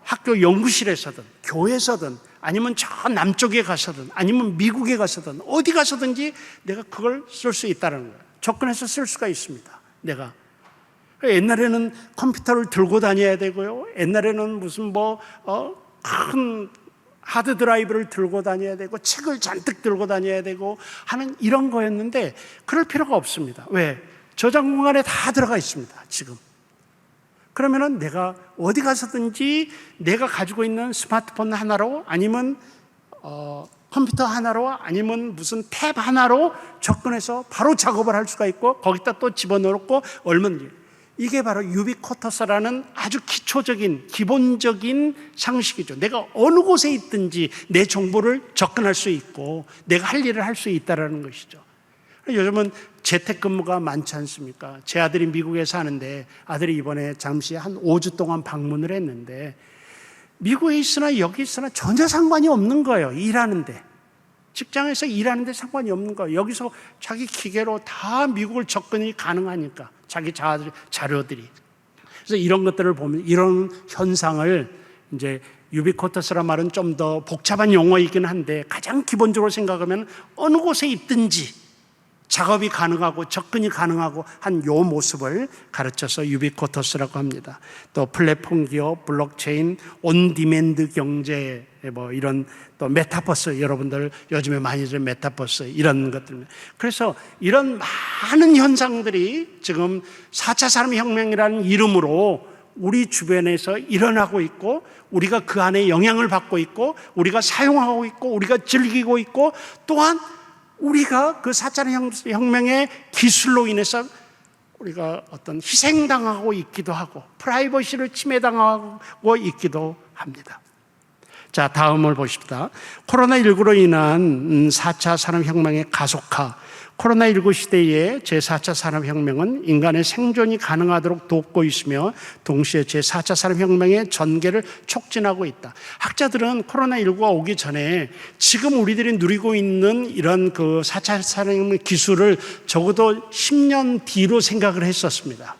학교 연구실에서든 교회에서든 아니면 저 남쪽에 가서든 아니면 미국에 가서든 어디 가서든지 내가 그걸 쓸 수 있다는 거예요. 접근해서 쓸 수가 있습니다. 내가. 옛날에는 컴퓨터를 들고 다녀야 되고요. 옛날에는 무슨 큰 하드 드라이브를 들고 다녀야 되고 책을 잔뜩 들고 다녀야 되고 하는 이런 거였는데 그럴 필요가 없습니다. 왜? 저장 공간에 다 들어가 있습니다. 지금. 그러면은 내가 어디 가서든지 내가 가지고 있는 스마트폰 하나로 아니면 컴퓨터 하나로 아니면 무슨 탭 하나로 접근해서 바로 작업을 할 수가 있고 거기다 또 집어넣고 얼마든지. 이게 바로 유비쿼터스라는 아주 기초적인 기본적인 상식이죠. 내가 어느 곳에 있든지 내 정보를 접근할 수 있고 내가 할 일을 할 수 있다는 것이죠. 요즘은 재택근무가 많지 않습니까? 제 아들이 미국에 사는데 아들이 이번에 잠시 한 5주 동안 방문을 했는데 미국에 있으나 여기 있으나 전혀 상관이 없는 거예요. 일하는데. 직장에서 일하는데 상관이 없는 거예요. 여기서 자기 기계로 다 미국을 접근이 가능하니까 자기 자료들이. 그래서 이런 것들을 보면 이런 현상을 이제 유비쿼터스란 말은 좀 더 복잡한 용어이긴 한데 가장 기본적으로 생각하면 어느 곳에 있든지 작업이 가능하고 접근이 가능하고 한 요 모습을 가르쳐서 유비쿼터스라고 합니다. 또 플랫폼 기업, 블록체인, 온디맨드 경제 이런 또 메타버스 여러분들 요즘에 많이 들은 메타버스 이런 것들. 그래서 이런 많은 현상들이 지금 4차 산업혁명이라는 이름으로 우리 주변에서 일어나고 있고 우리가 그 안에 영향을 받고 있고 우리가 사용하고 있고 우리가 즐기고 있고 또한 우리가 그 4차 혁명의 기술로 인해서 우리가 어떤 희생당하고 있기도 하고 프라이버시를 침해당하고 있기도 합니다. 자, 다음을 보십시다. 코로나19로 인한 4차 산업혁명의 가속화. 코로나19 시대에 제4차 산업혁명은 인간의 생존이 가능하도록 돕고 있으며 동시에 제4차 산업혁명의 전개를 촉진하고 있다. 학자들은 코로나19가 오기 전에 지금 우리들이 누리고 있는 이런 그 4차 산업혁명 기술을 적어도 10년 뒤로 생각을 했었습니다.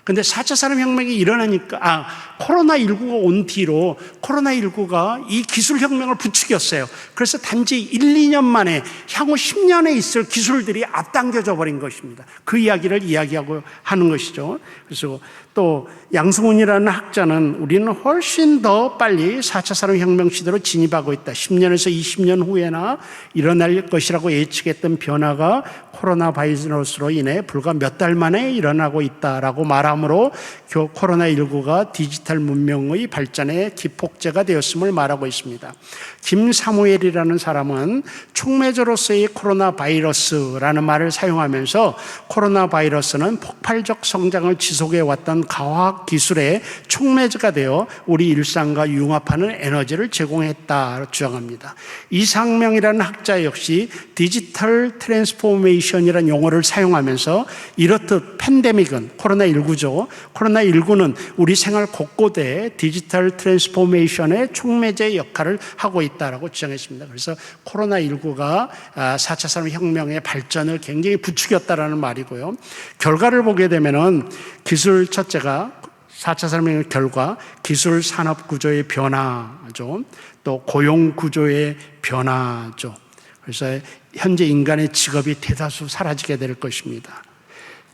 근데 4차 산업혁명이 일어나니까, 코로나19가 온 뒤로 코로나19가 이 기술혁명을 부추겼어요. 그래서 단지 1, 2년 만에 향후 10년에 있을 기술들이 앞당겨져 버린 것입니다. 그 이야기를 이야기하고 하는 것이죠. 그래서 또 양승훈이라는 학자는 우리는 훨씬 더 빨리 4차 산업혁명 시대로 진입하고 있다. 10년에서 20년 후에나 일어날 것이라고 예측했던 변화가 코로나 바이러스로 인해 불과 몇 달 만에 일어나고 있다라고 말하므로 코로나19가 디지털 문명의 발전의 기폭제가 되었음을 말하고 있습니다. 김사무엘이라는 사람은 촉매제로서의 코로나 바이러스라는 말을 사용하면서 코로나 바이러스는 폭발적 성장을 지속해 왔던 과학 기술의 촉매제가 되어 우리 일상과 융합하는 에너지를 제공했다 주장합니다. 이상명이라는 학자 역시 디지털 트랜스포메이션이라는 용어를 사용하면서 이렇듯 팬데믹은 코로나19죠. 코로나19는 우리 생활 곳곳에 디지털 트랜스포메이션의 촉매제 역할을 하고 있다라고 주장했습니다. 그래서 코로나19가 4차 산업혁명의 발전을 굉장히 부추겼다라는 말이고요. 결과를 보게 되면은 기술 첫째가 4차 산업혁명 결과 기술 산업 구조의 변화죠. 또 고용 구조의 변화죠. 그래서 현재 인간의 직업이 대다수 사라지게 될 것입니다.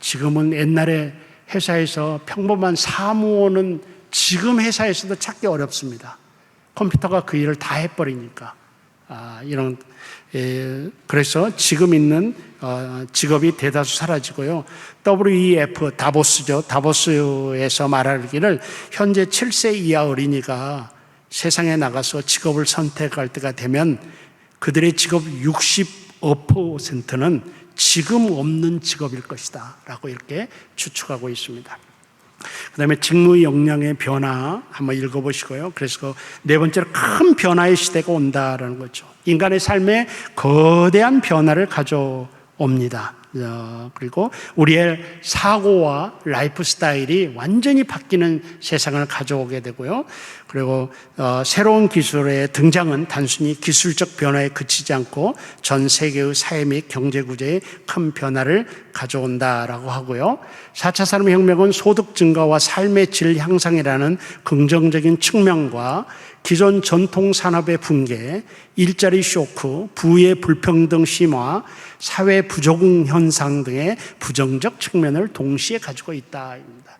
지금은 옛날에 회사에서 평범한 사무원은 지금 회사에서도 찾기 어렵습니다. 컴퓨터가 그 일을 다 해버리니까. 그래서 지금 있는 직업이 대다수 사라지고요. WEF, 다보스죠. 다보스에서 말하기를 현재 7세 이하 어린이가 세상에 나가서 직업을 선택할 때가 되면 그들의 직업 65%는 지금 없는 직업일 것이다 라고 이렇게 추측하고 있습니다. 그 다음에 직무 역량의 변화 한번 읽어보시고요. 그래서 네 번째로 큰 변화의 시대가 온다라는 거죠. 인간의 삶에 거대한 변화를 가져옵니다. 그리고 우리의 사고와 라이프 스타일이 완전히 바뀌는 세상을 가져오게 되고요. 그리고 새로운 기술의 등장은 단순히 기술적 변화에 그치지 않고 전 세계의 사회 및 경제 구조에 큰 변화를 가져온다라고 하고요. 4차 산업혁명은 소득 증가와 삶의 질 향상이라는 긍정적인 측면과 기존 전통 산업의 붕괴, 일자리 쇼크, 부의 불평등 심화, 사회 부적응 현상 현상 등의 부정적 측면을 동시에 가지고 있다입니다.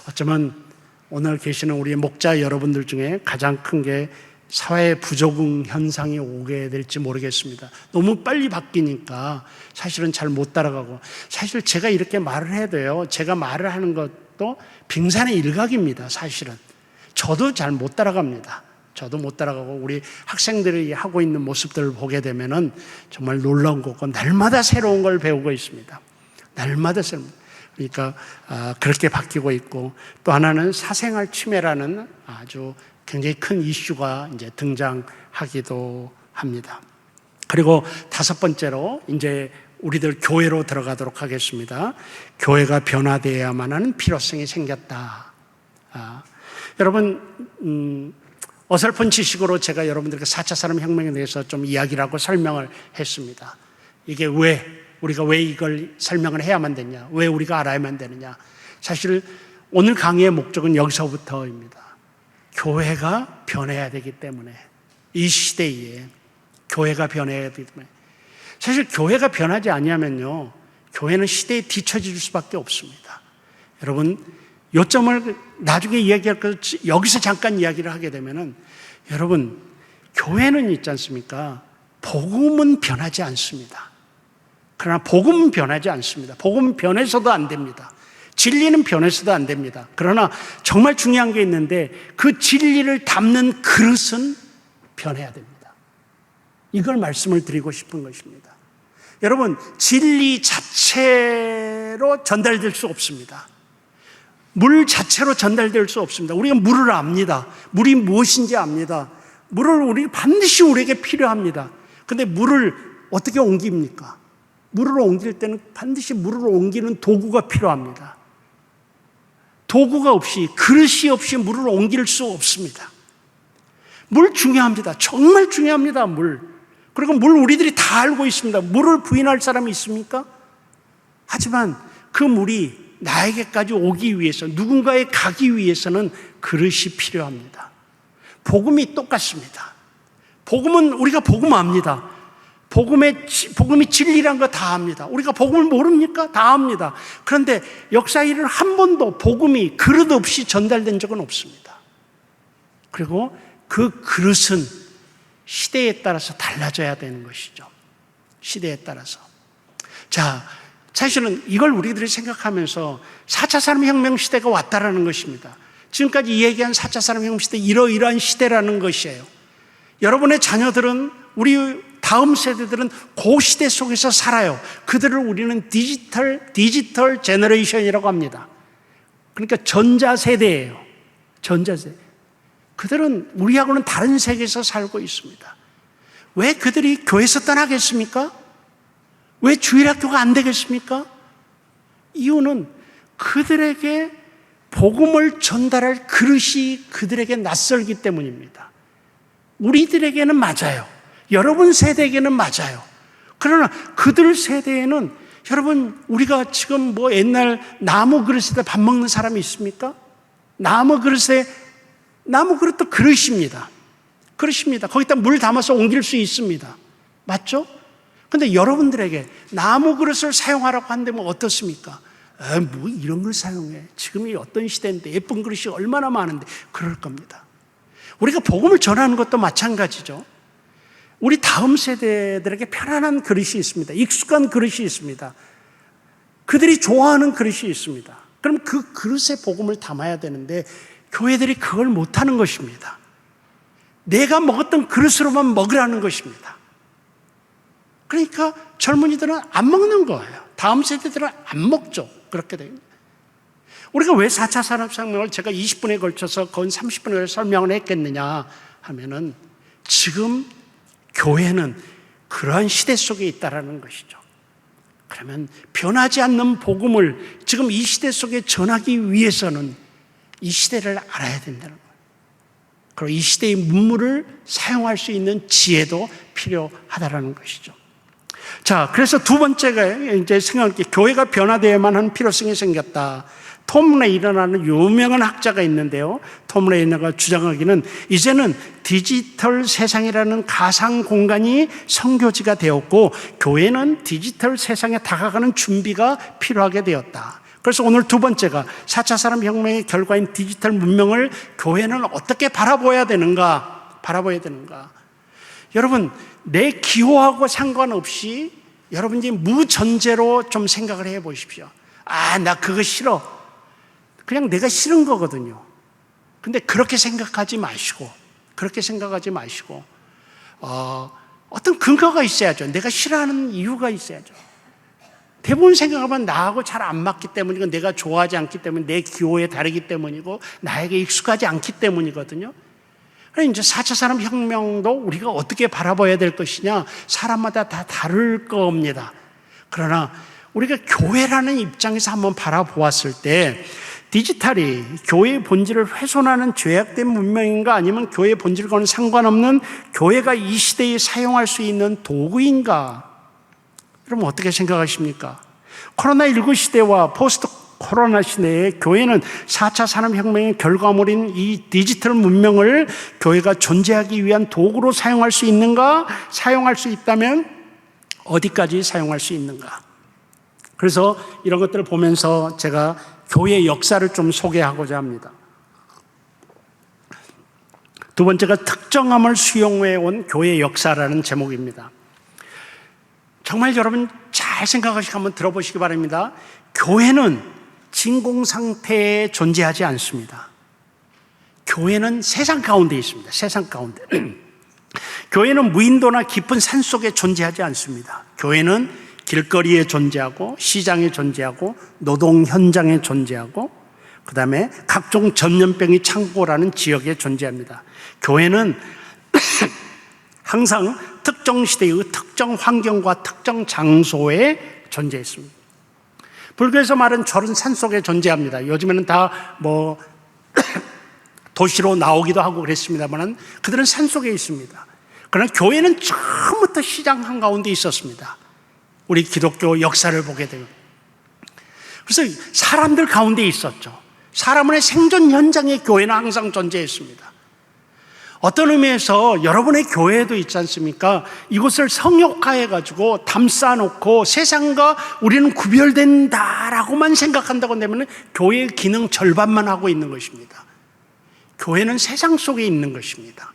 어쩌면 오늘 계시는 우리 목자 여러분들 중에 가장 큰 게 사회 부적응 현상이 오게 될지 모르겠습니다. 너무 빨리 바뀌니까 사실은 잘 못 따라가고, 사실 제가 이렇게 말을 해도요, 제가 말을 하는 것도 빙산의 일각입니다. 사실은 저도 잘 못 따라갑니다. 저도 못 따라가고, 우리 학생들이 하고 있는 모습들을 보게 되면은 정말 놀라운 거고, 날마다 새로운 걸 배우고 있습니다. 날마다 새로운. 그러니까 그렇게 바뀌고 있고, 또 하나는 사생활 침해라는 아주 굉장히 큰 이슈가 이제 등장하기도 합니다. 그리고 다섯 번째로 이제 우리들 교회로 들어가도록 하겠습니다. 교회가 변화되어야만 하는 필요성이 생겼다. 여러분, 어설픈 지식으로 제가 여러분들께 4차 산업혁명에 대해서 좀 이야기를 하고 설명을 했습니다. 이게 우리가 왜 이걸 설명을 해야만 되냐, 왜 우리가 알아야만 되느냐. 사실 오늘 강의의 목적은 여기서부터입니다. 교회가 변해야 되기 때문에, 이 시대에 교회가 변해야 되기 때문에. 사실 교회가 변하지 않으면요, 교회는 시대에 뒤처질 수밖에 없습니다. 여러분, 요점을 나중에 이야기할 것, 여기서 잠깐 이야기를 하게 되면은, 여러분, 교회는 있지 않습니까? 복음은 변하지 않습니다. 그러나 복음은 변하지 않습니다. 복음은 변해서도 안 됩니다. 진리는 변해서도 안 됩니다. 그러나 정말 중요한 게 있는데, 그 진리를 담는 그릇은 변해야 됩니다. 이걸 말씀을 드리고 싶은 것입니다. 여러분, 진리 자체로 전달될 수 없습니다. 물 자체로 전달될 수 없습니다. 우리가 물을 압니다. 물이 무엇인지 압니다. 우리 반드시 우리에게 필요합니다. 그런데 물을 어떻게 옮깁니까? 물을 옮길 때는 반드시 물을 옮기는 도구가 필요합니다. 도구가 없이, 그릇이 없이 물을 옮길 수 없습니다. 물 중요합니다. 정말 중요합니다. 물. 그리고 물 우리들이 다 알고 있습니다. 물을 부인할 사람이 있습니까? 하지만 그 물이 나에게까지 오기 위해서, 누군가에 가기 위해서는 그릇이 필요합니다. 복음이 똑같습니다. 복음은, 우리가 복음 압니다. 복음이 진리란 거 다 압니다. 우리가 복음을 모릅니까? 다 압니다. 그런데 역사 일을 한 번도 복음이 그릇 없이 전달된 적은 없습니다. 그리고 그 그릇은 시대에 따라서 달라져야 되는 것이죠. 시대에 따라서. 자, 사실은 이걸 우리들이 생각하면서 4차 산업혁명 시대가 왔다라는 것입니다. 지금까지 얘기한 4차 산업혁명 시대, 이러이러한 시대라는 것이에요. 여러분의 자녀들은, 우리 다음 세대들은 그 시대 속에서 살아요. 그들을 우리는 디지털 제너레이션이라고 합니다. 그러니까 전자세대예요. 전자세대. 그들은 우리하고는 다른 세계에서 살고 있습니다. 왜 그들이 교회에서 떠나겠습니까? 왜 주일학교가 안 되겠습니까? 이유는 그들에게 복음을 전달할 그릇이 그들에게 낯설기 때문입니다. 우리들에게는 맞아요. 여러분 세대에게는 맞아요. 그러나 그들 세대에는, 여러분, 우리가 지금 뭐 옛날 나무 그릇에다 밥 먹는 사람이 있습니까? 나무 그릇도 그릇입니다. 그릇입니다. 거기다 물 담아서 옮길 수 있습니다. 맞죠? 근데 여러분들에게 나무 그릇을 사용하라고 한다면 어떻습니까? 뭐 이런 걸 사용해. 지금이 어떤 시대인데, 예쁜 그릇이 얼마나 많은데. 그럴 겁니다. 우리가 복음을 전하는 것도 마찬가지죠. 우리 다음 세대들에게 편안한 그릇이 있습니다. 익숙한 그릇이 있습니다. 그들이 좋아하는 그릇이 있습니다. 그럼 그 그릇에 복음을 담아야 되는데, 교회들이 그걸 못하는 것입니다. 내가 먹었던 그릇으로만 먹으라는 것입니다. 그러니까 젊은이들은 안 먹는 거예요. 다음 세대들은 안 먹죠. 그렇게 됩니다. 우리가 왜 4차 산업혁명을 제가 20분에 걸쳐서 거의 30분에 걸쳐 설명을 했겠느냐 하면은, 지금 교회는 그러한 시대 속에 있다라는 것이죠. 그러면 변하지 않는 복음을 지금 이 시대 속에 전하기 위해서는 이 시대를 알아야 된다는 거예요. 그리고 이 시대의 문물을 사용할 수 있는 지혜도 필요하다라는 것이죠. 자, 그래서 두 번째가 이제 생각할 게, 교회가 변화되어야만 하는 필요성이 생겼다. 톰 레이너라는 유명한 학자가 있는데요. 톰 레이너가 주장하기는 이제는 디지털 세상이라는 가상 공간이 선교지가 되었고 교회는 디지털 세상에 다가가는 준비가 필요하게 되었다. 그래서 오늘 두 번째가 4차 산업혁명의 결과인 디지털 문명을 교회는 어떻게 바라봐야 되는가? 여러분, 내 기호하고 상관없이 여러분이 무전제로 좀 생각을 해 보십시오. 나 그거 싫어. 그냥 내가 싫은 거거든요. 근데 그렇게 생각하지 마시고 어떤 근거가 있어야죠. 내가 싫어하는 이유가 있어야죠. 대부분 생각하면 나하고 잘 안 맞기 때문이고 내가 좋아하지 않기 때문에 내 기호에 다르기 때문이고 나에게 익숙하지 않기 때문이거든요. 그래서 이제 4차 산업혁명도 우리가 어떻게 바라봐야 될 것이냐, 사람마다 다 다를 겁니다. 그러나 우리가 교회라는 입장에서 한번 바라보았을 때 디지털이 교회의 본질을 훼손하는 죄악된 문명인가 아니면 교회의 본질과는 상관없는 교회가 이 시대에 사용할 수 있는 도구인가? 여러분 어떻게 생각하십니까? 코로나19 시대와 포스트 코로나 시대에 교회는 4차 산업혁명의 결과물인 이 디지털 문명을 교회가 존재하기 위한 도구로 사용할 수 있는가? 사용할 수 있다면 어디까지 사용할 수 있는가? 그래서 이런 것들을 보면서 제가 교회의 역사를 좀 소개하고자 합니다. 두 번째가 특정함을 수용해 온 교회의 역사라는 제목입니다. 정말 여러분 잘 생각하시고 한번 들어보시기 바랍니다. 교회는 진공 상태에 존재하지 않습니다. 교회는 세상 가운데 있습니다. 세상 가운데. 교회는 무인도나 깊은 산 속에 존재하지 않습니다. 교회는 길거리에 존재하고 시장에 존재하고 노동 현장에 존재하고 그 다음에 각종 전염병이 창고라는 지역에 존재합니다. 교회는 항상 특정 시대의 특정 환경과 특정 장소에 존재했습니다. 불교에서 말은 절은 산 속에 존재합니다. 요즘에는 다 도시로 나오기도 하고 그랬습니다만 그들은 산 속에 있습니다. 그러나 교회는 처음부터 시장 한가운데 있었습니다. 우리 기독교 역사를 보게 되고 그래서 사람들 가운데 있었죠. 사람의 생존 현장에 교회는 항상 존재했습니다. 어떤 의미에서 여러분의 교회도 있지 않습니까? 이곳을 성역화해가지고 담쌓아놓고 세상과 우리는 구별된다라고만 생각한다고 하면 교회의 기능 절반만 하고 있는 것입니다. 교회는 세상 속에 있는 것입니다.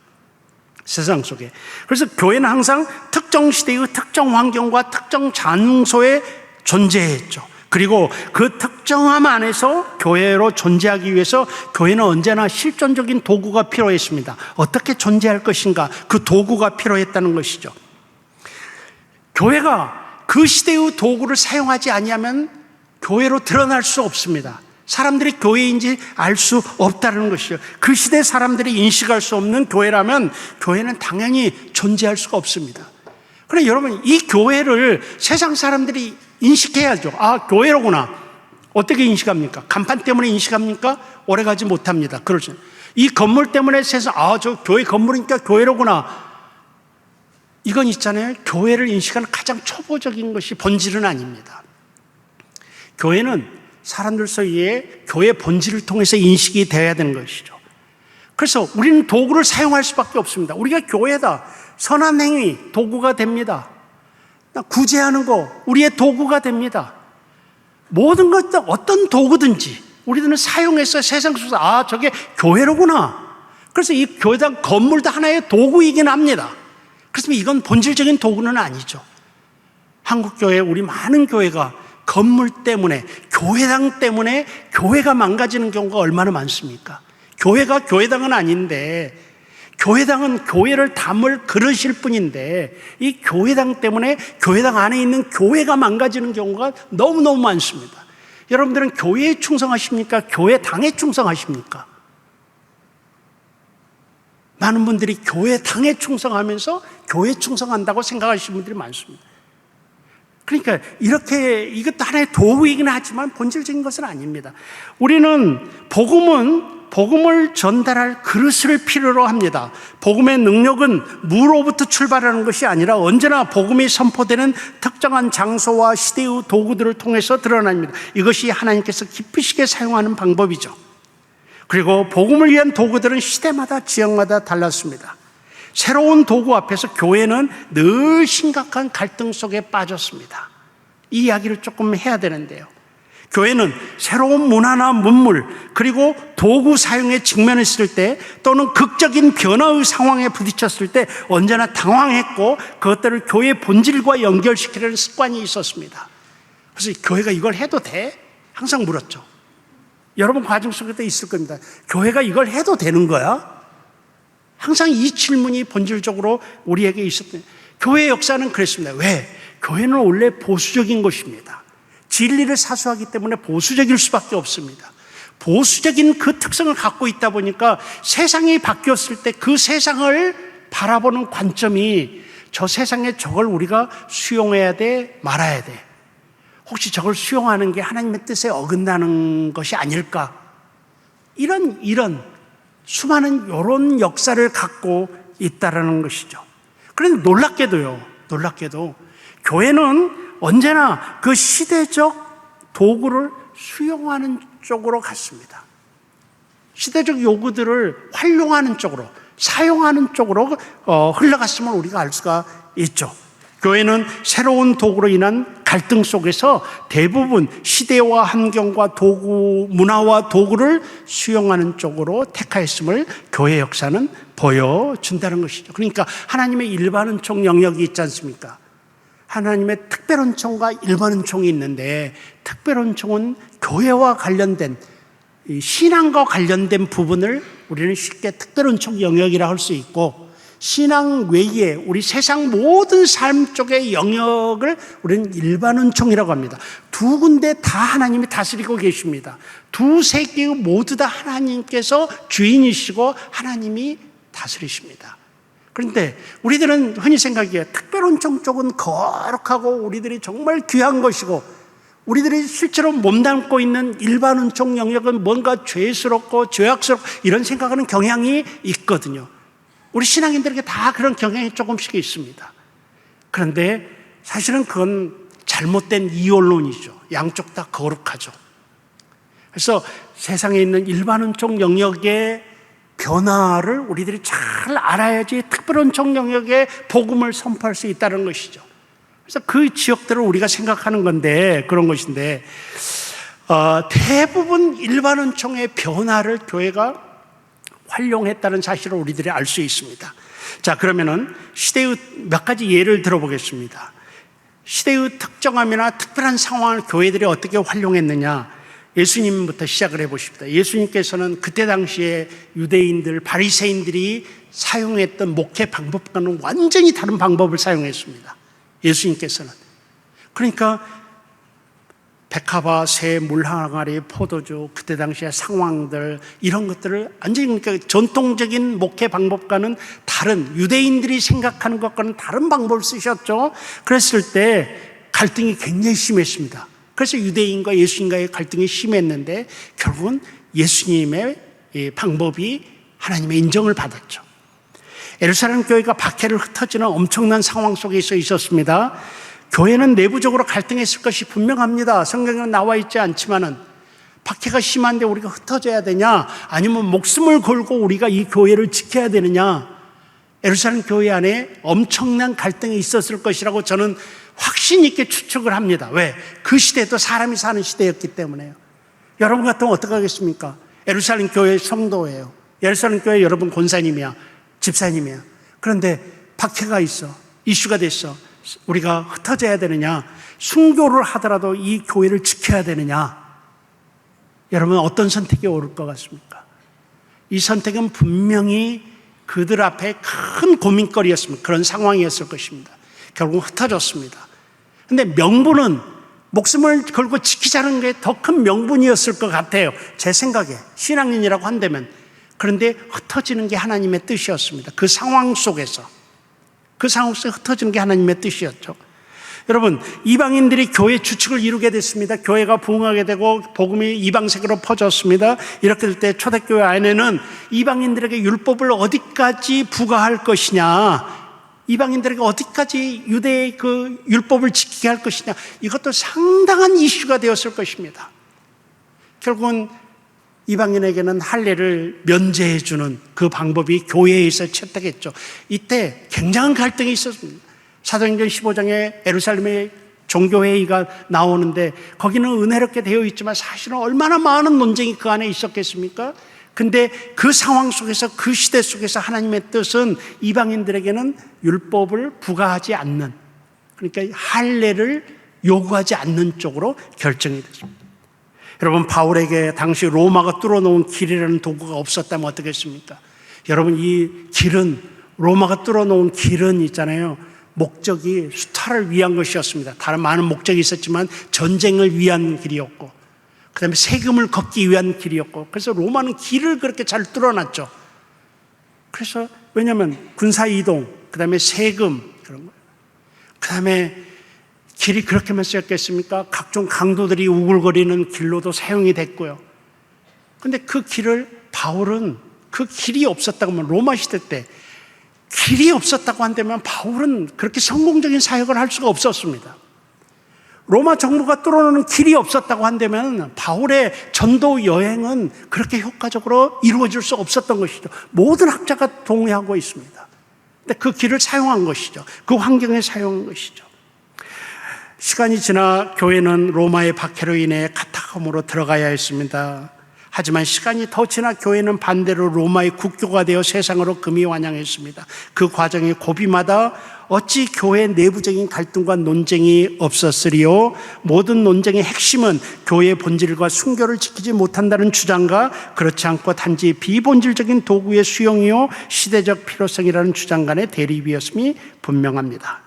세상 속에. 그래서 교회는 항상 특정 시대의 특정 환경과 특정 장소에 존재했죠. 그리고 그 특정함 안에서 교회로 존재하기 위해서 교회는 언제나 실존적인 도구가 필요했습니다. 어떻게 존재할 것인가? 그 도구가 필요했다는 것이죠. 교회가 그 시대의 도구를 사용하지 아니하면 교회로 드러날 수 없습니다. 사람들이 교회인지 알 수 없다는 것이죠. 그 시대 사람들이 인식할 수 없는 교회라면 교회는 당연히 존재할 수가 없습니다. 그래 여러분 이 교회를 세상 사람들이 인식해야죠. 교회로구나. 어떻게 인식합니까? 간판 때문에 인식합니까? 오래가지 못합니다. 그렇죠. 이 건물 때문에 세상 저 교회 건물이니까 교회로구나. 이건 있잖아요. 교회를 인식하는 가장 초보적인 것이 본질은 아닙니다. 교회는 사람들 사이에 교회 본질을 통해서 인식이 되어야 되는 것이죠. 그래서 우리는 도구를 사용할 수밖에 없습니다. 우리가 교회다. 선한 행위 도구가 됩니다. 구제하는 거 우리의 도구가 됩니다. 모든 것 어떤 도구든지 우리들은 사용해서 세상 속에서 저게 교회로구나. 그래서 이 교회당 건물도 하나의 도구이긴 합니다. 그렇지만 이건 본질적인 도구는 아니죠. 한국교회 우리 많은 교회가 건물 때문에 교회당 때문에 교회가 망가지는 경우가 얼마나 많습니까? 교회가 교회당은 아닌데 교회당은 교회를 담을 그릇일 뿐인데 이 교회당 때문에 교회당 안에 있는 교회가 망가지는 경우가 너무너무 많습니다. 여러분들은 교회에 충성하십니까? 교회당에 충성하십니까? 많은 분들이 교회당에 충성하면서 교회에 충성한다고 생각하시는 분들이 많습니다. 그러니까 이것도 하나의 도구이긴 하지만 본질적인 것은 아닙니다. 우리는 복음은 복음을 전달할 그릇을 필요로 합니다. 복음의 능력은 무로부터 출발하는 것이 아니라 언제나 복음이 선포되는 특정한 장소와 시대의 도구들을 통해서 드러납니다. 이것이 하나님께서 기쁘시게 사용하는 방법이죠. 그리고 복음을 위한 도구들은 시대마다 지역마다 달랐습니다. 새로운 도구 앞에서 교회는 늘 심각한 갈등 속에 빠졌습니다. 이 이야기를 조금 해야 되는데요. 교회는 새로운 문화나 문물 그리고 도구 사용에 직면했을 때 또는 극적인 변화의 상황에 부딪혔을 때 언제나 당황했고 그것들을 교회의 본질과 연결시키려는 습관이 있었습니다. 그래서 교회가 이걸 해도 돼? 항상 물었죠. 여러분 과정 속에도 있을 겁니다. 교회가 이걸 해도 되는 거야? 항상 이 질문이 본질적으로 우리에게 있었던 교회의 역사는 그랬습니다. 왜? 교회는 원래 보수적인 것입니다. 진리를 사수하기 때문에 보수적일 수밖에 없습니다. 보수적인 그 특성을 갖고 있다 보니까 세상이 바뀌었을 때 그 세상을 바라보는 관점이 저 세상에 저걸 우리가 수용해야 돼, 말아야 돼. 혹시 저걸 수용하는 게 하나님의 뜻에 어긋나는 것이 아닐까? 이런 수많은 이런 역사를 갖고 있다라는 것이죠. 그런데 놀랍게도 교회는 언제나 그 시대적 도구를 수용하는 쪽으로 갔습니다. 시대적 요구들을 활용하는 쪽으로, 사용하는 쪽으로 흘러갔음을 우리가 알 수가 있죠. 교회는 새로운 도구로 인한 갈등 속에서 대부분 시대와 환경과 도구, 문화와 도구를 수용하는 쪽으로 택하였음을 교회 역사는 보여준다는 것이죠. 그러니까 하나님의 일반 은총 영역이 있지 않습니까? 하나님의 특별 은총과 일반 은총이 있는데 특별 은총은 교회와 관련된 신앙과 관련된 부분을 우리는 쉽게 특별 은총 영역이라 할 수 있고 신앙 외에 우리 세상 모든 삶 쪽의 영역을 우리는 일반 은총이라고 합니다. 두 군데 다 하나님이 다스리고 계십니다. 두 세계 모두 다 하나님께서 주인이시고 하나님이 다스리십니다. 그런데 우리들은 흔히 생각해요. 특별 은총 쪽은 거룩하고 우리들이 정말 귀한 것이고 우리들이 실제로 몸담고 있는 일반 은총 영역은 뭔가 죄스럽고 죄악스럽고 이런 생각하는 경향이 있거든요. 우리 신앙인들에게 다 그런 경향이 조금씩 있습니다. 그런데 사실은 그건 잘못된 이원론이죠. 양쪽 다 거룩하죠. 그래서 세상에 있는 일반 은총 영역의 변화를 우리들이 잘 알아야지 특별 은총 영역의 복음을 선포할 수 있다는 것이죠. 그래서 그 지역들을 우리가 생각하는 건데 그런 것인데 대부분 일반 은총의 변화를 교회가 활용했다는 사실을 우리들이 알 수 있습니다. 자, 그러면은 시대의 몇 가지 예를 들어보겠습니다. 시대의 특정함이나 특별한 상황을 교회들이 어떻게 활용했느냐, 예수님부터 시작을 해보십니다. 예수님께서는 그때 당시에 유대인들, 바리새인들이 사용했던 목회 방법과는 완전히 다른 방법을 사용했습니다. 예수님께서는. 그러니까 백합화, 새, 물항아리, 포도주, 그때 당시의 상황들 이런 것들을 완전히 그러니까 전통적인 목회 방법과는 다른 유대인들이 생각하는 것과는 다른 방법을 쓰셨죠. 그랬을 때 갈등이 굉장히 심했습니다. 그래서 유대인과 예수님과의 갈등이 심했는데 결국은 예수님의 방법이 하나님의 인정을 받았죠. 예루살렘 교회가 박해를 흩어지는 엄청난 상황 속에 있었습니다. 교회는 내부적으로 갈등했을 것이 분명합니다. 성경에는 나와 있지 않지만은 박해가 심한데 우리가 흩어져야 되냐 아니면 목숨을 걸고 우리가 이 교회를 지켜야 되느냐, 예루살렘 교회 안에 엄청난 갈등이 있었을 것이라고 저는 확신 있게 추측을 합니다. 왜? 그 시대도 사람이 사는 시대였기 때문에요. 여러분 같으면 어떻게 하겠습니까? 예루살렘 교회 성도예요. 예루살렘 교회 여러분 권사님이야, 집사님이야. 그런데 박해가 있어, 이슈가 됐어. 우리가 흩어져야 되느냐, 순교를 하더라도 이 교회를 지켜야 되느냐, 여러분 어떤 선택이 옳을 것 같습니까? 이 선택은 분명히 그들 앞에 큰 고민거리였습니다. 그런 상황이었을 것입니다. 결국 흩어졌습니다. 근데 명분은 목숨을 걸고 지키자는 게 더 큰 명분이었을 것 같아요. 제 생각에 신앙인이라고 한다면. 그런데 흩어지는 게 하나님의 뜻이었습니다. 그 상황 속에서 흩어지는 게 하나님의 뜻이었죠. 여러분, 이방인들이 교회 주축을 이루게 됐습니다. 교회가 부흥하게 되고 복음이 이방 세계로 퍼졌습니다. 이렇게 될 때 초대교회 안에는 이방인들에게 율법을 어디까지 부과할 것이냐, 이방인들에게 어디까지 유대의 그 율법을 지키게 할 것이냐, 이것도 상당한 이슈가 되었을 것입니다. 결국은 이방인에게는 할례를 면제해 주는 그 방법이 교회에서 채택했죠. 이때 굉장한 갈등이 있었습니다. 사도행전 15장에 예루살렘의 종교회의가 나오는데 거기는 은혜롭게 되어 있지만 사실은 얼마나 많은 논쟁이 그 안에 있었겠습니까? 근데 그 상황 속에서, 그 시대 속에서 하나님의 뜻은 이방인들에게는 율법을 부과하지 않는, 그러니까 할례를 요구하지 않는 쪽으로 결정이 됐습니다. 여러분, 바울에게 당시 로마가 뚫어놓은 길이라는 도구가 없었다면 어떻겠습니까? 여러분, 이 길은, 로마가 뚫어놓은 길은 있잖아요, 목적이 수탈을 위한 것이었습니다. 다른 많은 목적이 있었지만 전쟁을 위한 길이었고, 그 다음에 세금을 걷기 위한 길이었고, 그래서 로마는 길을 그렇게 잘 뚫어놨죠. 그래서 왜냐하면 군사 이동, 그 다음에 세금, 그런 거예요. 그 다음에 길이 그렇게만 쓰였겠습니까? 각종 강도들이 우글거리는 길로도 사용이 됐고요. 근데 그 길을, 바울은 그 길이 없었다고 하면, 로마 시대 때 길이 없었다고 한다면 바울은 그렇게 성공적인 사역을 할 수가 없었습니다. 로마 정부가 뚫어놓는 길이 없었다고 한다면 바울의 전도 여행은 그렇게 효과적으로 이루어질 수 없었던 것이죠. 모든 학자가 동의하고 있습니다. 근데 그 길을 사용한 것이죠. 그 환경에 사용한 것이죠. 시간이 지나 교회는 로마의 박해로 인해 카타콤으로 들어가야 했습니다. 하지만 시간이 더 지나 교회는 반대로 로마의 국교가 되어 세상으로 금이 환영했습니다. 그 과정의 고비마다 어찌 교회 내부적인 갈등과 논쟁이 없었으리요? 모든 논쟁의 핵심은 교회의 본질과 순교를 지키지 못한다는 주장과 그렇지 않고 단지 비본질적인 도구의 수용이요 시대적 필요성이라는 주장 간의 대립이었음이 분명합니다.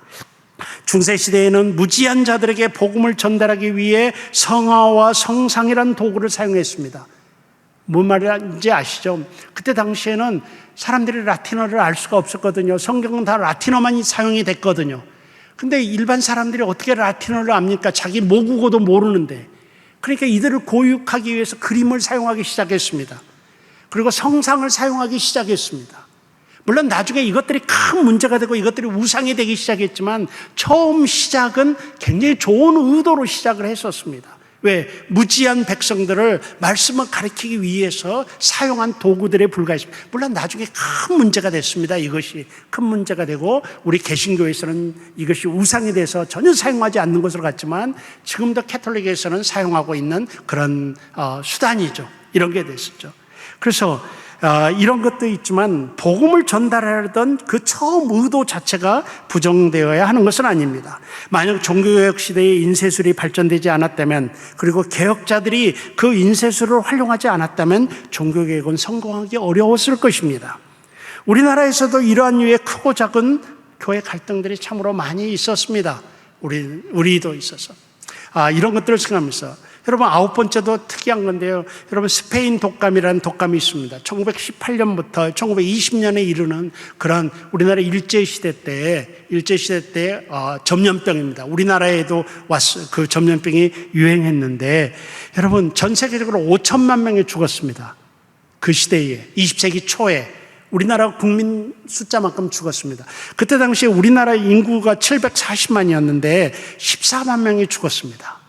중세시대에는 무지한 자들에게 복음을 전달하기 위해 성화와 성상이라는 도구를 사용했습니다. 뭔 말인지 아시죠? 그때 당시에는 사람들이 라틴어를 알 수가 없었거든요. 성경은 다 라틴어만 사용이 됐거든요. 근데 일반 사람들이 어떻게 라틴어를 압니까? 자기 모국어도 모르는데. 그러니까 이들을 고육하기 위해서 그림을 사용하기 시작했습니다. 그리고 성상을 사용하기 시작했습니다. 물론 나중에 이것들이 큰 문제가 되고 이것들이 우상이 되기 시작했지만 처음 시작은 굉장히 좋은 의도로 시작을 했었습니다. 왜? 무지한 백성들을 말씀을 가르치기 위해서 사용한 도구들에 불과했습니다. 물론 나중에 큰 문제가 됐습니다. 이것이 큰 문제가 되고 우리 개신교에서는 이것이 우상이 돼서 전혀 사용하지 않는 것으로 갔지만 지금도 캐톨릭에서는 사용하고 있는 그런 수단이죠. 이런 게 됐었죠. 그래서 이런 것도 있지만 복음을 전달하던 그 처음 의도 자체가 부정되어야 하는 것은 아닙니다. 만약 종교개혁 시대에 인쇄술이 발전되지 않았다면, 그리고 개혁자들이 그 인쇄술을 활용하지 않았다면 종교개혁은 성공하기 어려웠을 것입니다. 우리나라에서도 이러한 류의 크고 작은 교회 갈등들이 참으로 많이 있었습니다. 우리도 있어서 이런 것들을 생각하면서, 여러분, 9번째도 특이한 건데요. 여러분, 스페인 독감이라는 독감이 있습니다. 1918년부터 1920년에 이르는 그런 우리나라 일제시대 때 전염병입니다. 우리나라에도 그 전염병이 유행했는데, 여러분, 전 세계적으로 5천만 명이 죽었습니다. 그 시대에, 20세기 초에. 우리나라 국민 숫자만큼 죽었습니다. 그때 당시에 우리나라 인구가 740만이었는데 14만 명이 죽었습니다.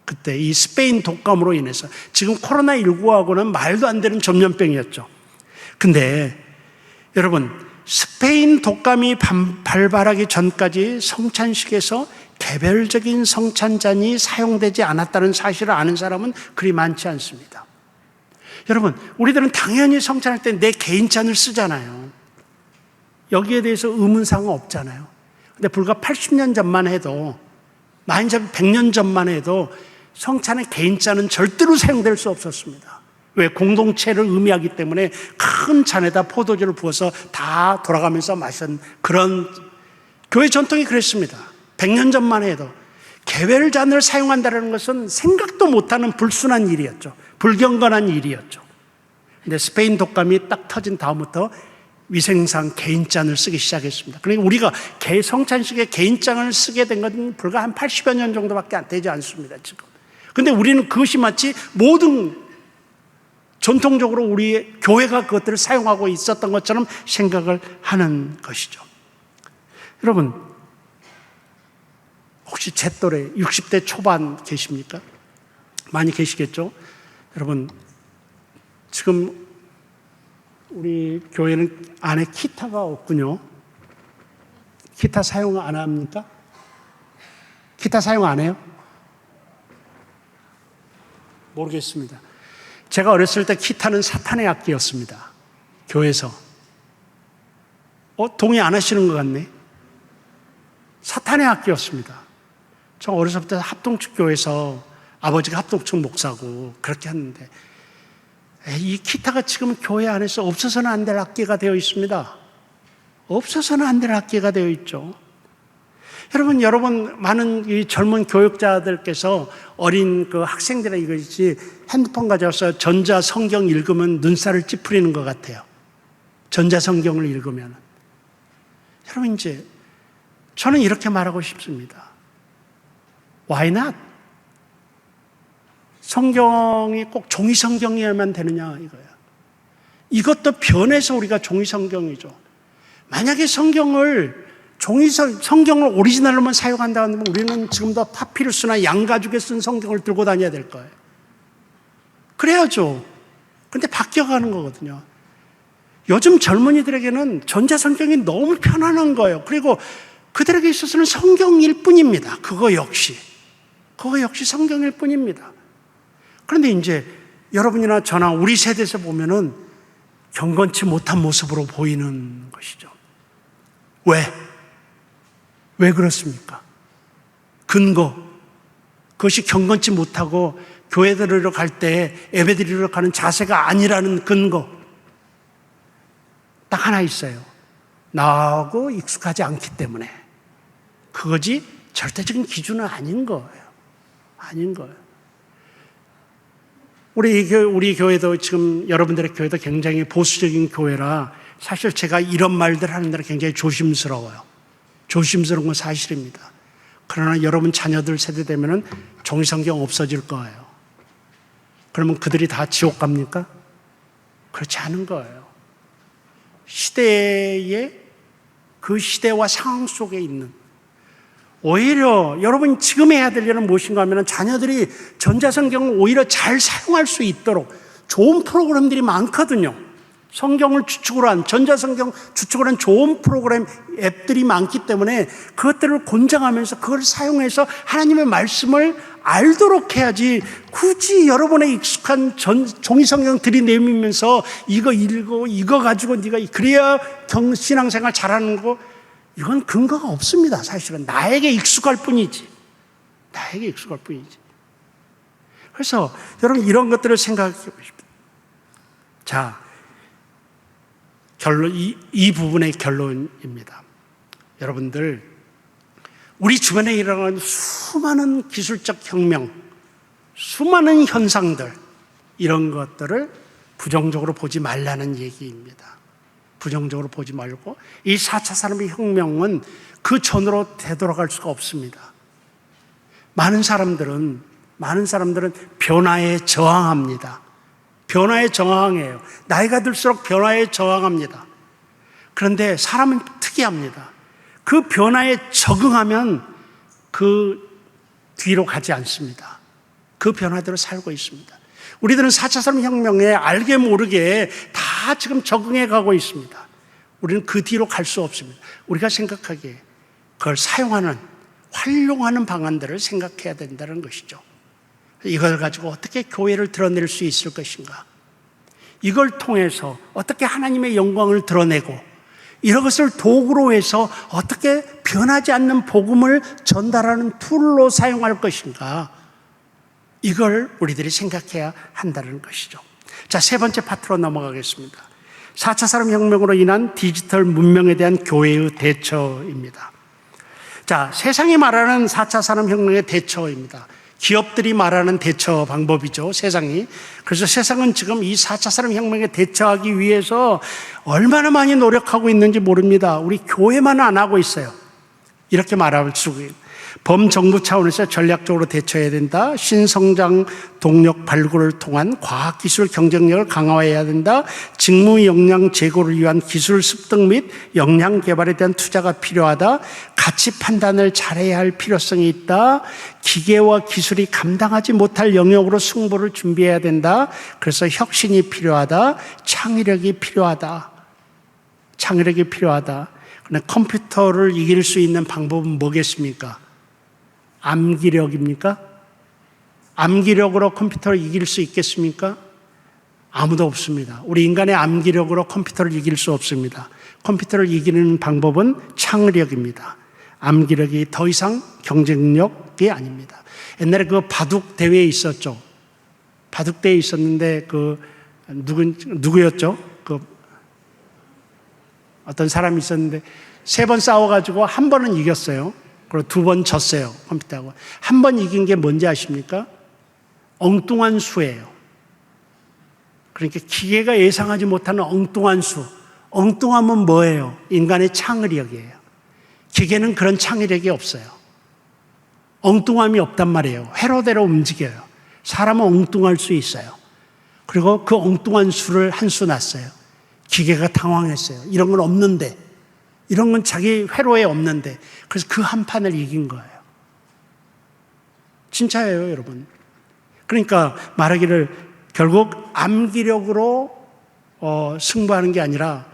그때 이 스페인 독감으로 인해서. 지금 코로나19하고는 말도 안 되는 전염병이었죠. 근데 여러분, 스페인 독감이 발발하기 전까지 성찬식에서 개별적인 성찬잔이 사용되지 않았다는 사실을 아는 사람은 그리 많지 않습니다. 여러분, 우리들은 당연히 성찬할 때 내 개인 잔을 쓰잖아요. 여기에 대해서 의문사항은 없잖아요. 근데 불과 80년 전만 해도, 만약 100년 전만 해도 성찬의 개인 잔은 절대로 사용될 수 없었습니다. 왜? 공동체를 의미하기 때문에 큰 잔에다 포도주를 부어서 다 돌아가면서 마신 그런 교회 전통이 그랬습니다. 100년 전만 해도. 개별 잔을 사용한다는 것은 생각도 못하는 불순한 일이었죠. 불경건한 일이었죠. 근데 스페인 독감이 딱 터진 다음부터 위생상 개인잔을 쓰기 시작했습니다. 그러니까 우리가 성찬식에 개인잔을 쓰게 된 건 불과 한 80여 년 정도밖에 안 되지 않습니다, 지금. 근데 우리는 그것이 마치 모든 전통적으로 우리 교회가 그것들을 사용하고 있었던 것처럼 생각을 하는 것이죠. 여러분, 혹시 제 또래 60대 초반 계십니까? 많이 계시겠죠? 여러분, 지금 우리 교회는 안에 기타가 없군요. 기타 사용 안 합니까? 기타 사용 안 해요? 모르겠습니다. 제가 어렸을 때 기타는 사탄의 악기였습니다. 교회에서. 동의 안 하시는 것 같네. 사탄의 악기였습니다. 저 어렸을 때 합동측 교회에서 아버지가 합동측 목사고 그렇게 했는데 이 기타가 지금 교회 안에서 없어서는 안 될 악기가 되어 있습니다. 없어서는 안 될 악기가 되어 있죠. 여러분 많은 이 젊은 교육자들께서 어린 그 학생들의 이것이 핸드폰 가져와서 전자 성경 읽으면 눈살을 찌푸리는 것 같아요. 전자 성경을 읽으면. 여러분, 이제 저는 이렇게 말하고 싶습니다. Why not? 성경이 꼭 종이 성경이어야만 되느냐 이거야. 이것도 변해서 우리가 종이 성경이죠. 만약에 성경을 오리지널로만 사용한다 하면 우리는 지금도 파피루스나 양가죽에 쓴 성경을 들고 다녀야 될 거예요. 그래야죠. 그런데 바뀌어가는 거거든요. 요즘 젊은이들에게는 전자성경이 너무 편안한 거예요. 그리고 그들에게 있어서는 성경일 뿐입니다. 그거 역시 성경일 뿐입니다. 그런데 이제 여러분이나 저나 우리 세대에서 보면은 경건치 못한 모습으로 보이는 것이죠. 왜 그렇습니까? 근거. 그것이 경건치 못하고 교회 들으러 갈 때 예배 드리러 가는 자세가 아니라는 근거. 딱 하나 있어요. 나하고 익숙하지 않기 때문에. 그것이 절대적인 기준은 아닌 거예요. 아닌 거예요. 우리 교회도 지금 여러분들의 교회도 굉장히 보수적인 교회라 사실 제가 이런 말들 하는 데는 굉장히 조심스러워요. 조심스러운 건 사실입니다. 그러나 여러분 자녀들 세대 되면은 종이성경 없어질 거예요. 그러면 그들이 다 지옥 갑니까? 그렇지 않은 거예요. 그 시대와 상황 속에 있는 오히려 여러분 지금 해야 될 일은 무엇인가 하면 자녀들이 전자성경을 오히려 잘 사용할 수 있도록 좋은 프로그램들이 많거든요. 성경을 주축으로 한, 전자성경 주축으로 한 좋은 프로그램 앱들이 많기 때문에 그것들을 권장하면서 그걸 사용해서 하나님의 말씀을 알도록 해야지 굳이 여러분의 익숙한 종이성경 들이내밀면서 이거 읽고 이거 가지고 네가 그래야 신앙생활 잘하는 거 이건 근거가 없습니다. 사실은 나에게 익숙할 뿐이지. 그래서 여러분 이런 것들을 생각해 보십시오. 자, 결론, 이 부분의 결론입니다. 여러분들, 우리 주변에 일어나는 수많은 기술적 혁명, 수많은 현상들, 이런 것들을 부정적으로 보지 말라는 얘기입니다. 부정적으로 보지 말고 이 4차 산업혁명은 그 전으로 되돌아갈 수가 없습니다. 많은 사람들은 변화에 저항합니다. 변화에 저항해요. 나이가 들수록 변화에 저항합니다. 그런데 사람은 특이합니다. 그 변화에 적응하면 그 뒤로 가지 않습니다. 그 변화대로 살고 있습니다. 우리들은 4차 산업혁명에 알게 모르게 다 지금 적응해 가고 있습니다. 우리는 그 뒤로 갈 수 없습니다. 우리가 생각하기에 그걸 사용하는, 활용하는 방안들을 생각해야 된다는 것이죠. 이걸 가지고 어떻게 교회를 드러낼 수 있을 것인가? 이걸 통해서 어떻게 하나님의 영광을 드러내고 이런 것을 도구로 해서 어떻게 변하지 않는 복음을 전달하는 툴로 사용할 것인가? 이걸 우리들이 생각해야 한다는 것이죠. 자, 세 번째 파트로 넘어가겠습니다. 4차 산업혁명으로 인한 디지털 문명에 대한 교회의 대처입니다. 자, 세상이 말하는 4차 산업혁명의 대처입니다. 기업들이 말하는 대처 방법이죠, 세상이. 그래서 세상은 지금 이 4차 산업혁명에 대처하기 위해서 얼마나 많이 노력하고 있는지 모릅니다. 우리 교회만 안 하고 있어요. 이렇게 말할 수 있어요. 범정부 차원에서 전략적으로 대처해야 된다. 신성장 동력 발굴을 통한 과학기술 경쟁력을 강화해야 된다. 직무 역량 제고를 위한 기술 습득 및 역량 개발에 대한 투자가 필요하다. 가치 판단을 잘해야 할 필요성이 있다. 기계와 기술이 감당하지 못할 영역으로 승부를 준비해야 된다. 그래서 혁신이 필요하다. 창의력이 필요하다. 창의력이 필요하다. 그런데 컴퓨터를 이길 수 있는 방법은 뭐겠습니까? 암기력입니까? 암기력으로 컴퓨터를 이길 수 있겠습니까? 아무도 없습니다. 우리 인간의 암기력으로 컴퓨터를 이길 수 없습니다. 컴퓨터를 이기는 방법은 창의력입니다. 암기력이 더 이상 경쟁력이 아닙니다. 옛날에 그 바둑 대회에 있었죠. 바둑 대회에 있었는데 누구였죠? 어떤 사람이 있었는데 3번 싸워가지고 한 번은 이겼어요. 그리고 2번 졌어요, 컴퓨터하고. 한 번 이긴 게 뭔지 아십니까? 엉뚱한 수예요. 그러니까 기계가 예상하지 못하는 엉뚱한 수. 엉뚱함은 뭐예요? 인간의 창의력이에요. 기계는 그런 창의력이 없어요. 엉뚱함이 없단 말이에요. 회로대로 움직여요. 사람은 엉뚱할 수 있어요. 그리고 그 엉뚱한 수를 한 수 났어요. 기계가 당황했어요. 이런 건 없는데, 이런 건 자기 회로에 없는데, 그래서 그 한 판을 이긴 거예요. 진짜예요, 여러분. 그러니까 말하기를 결국 암기력으로 승부하는 게 아니라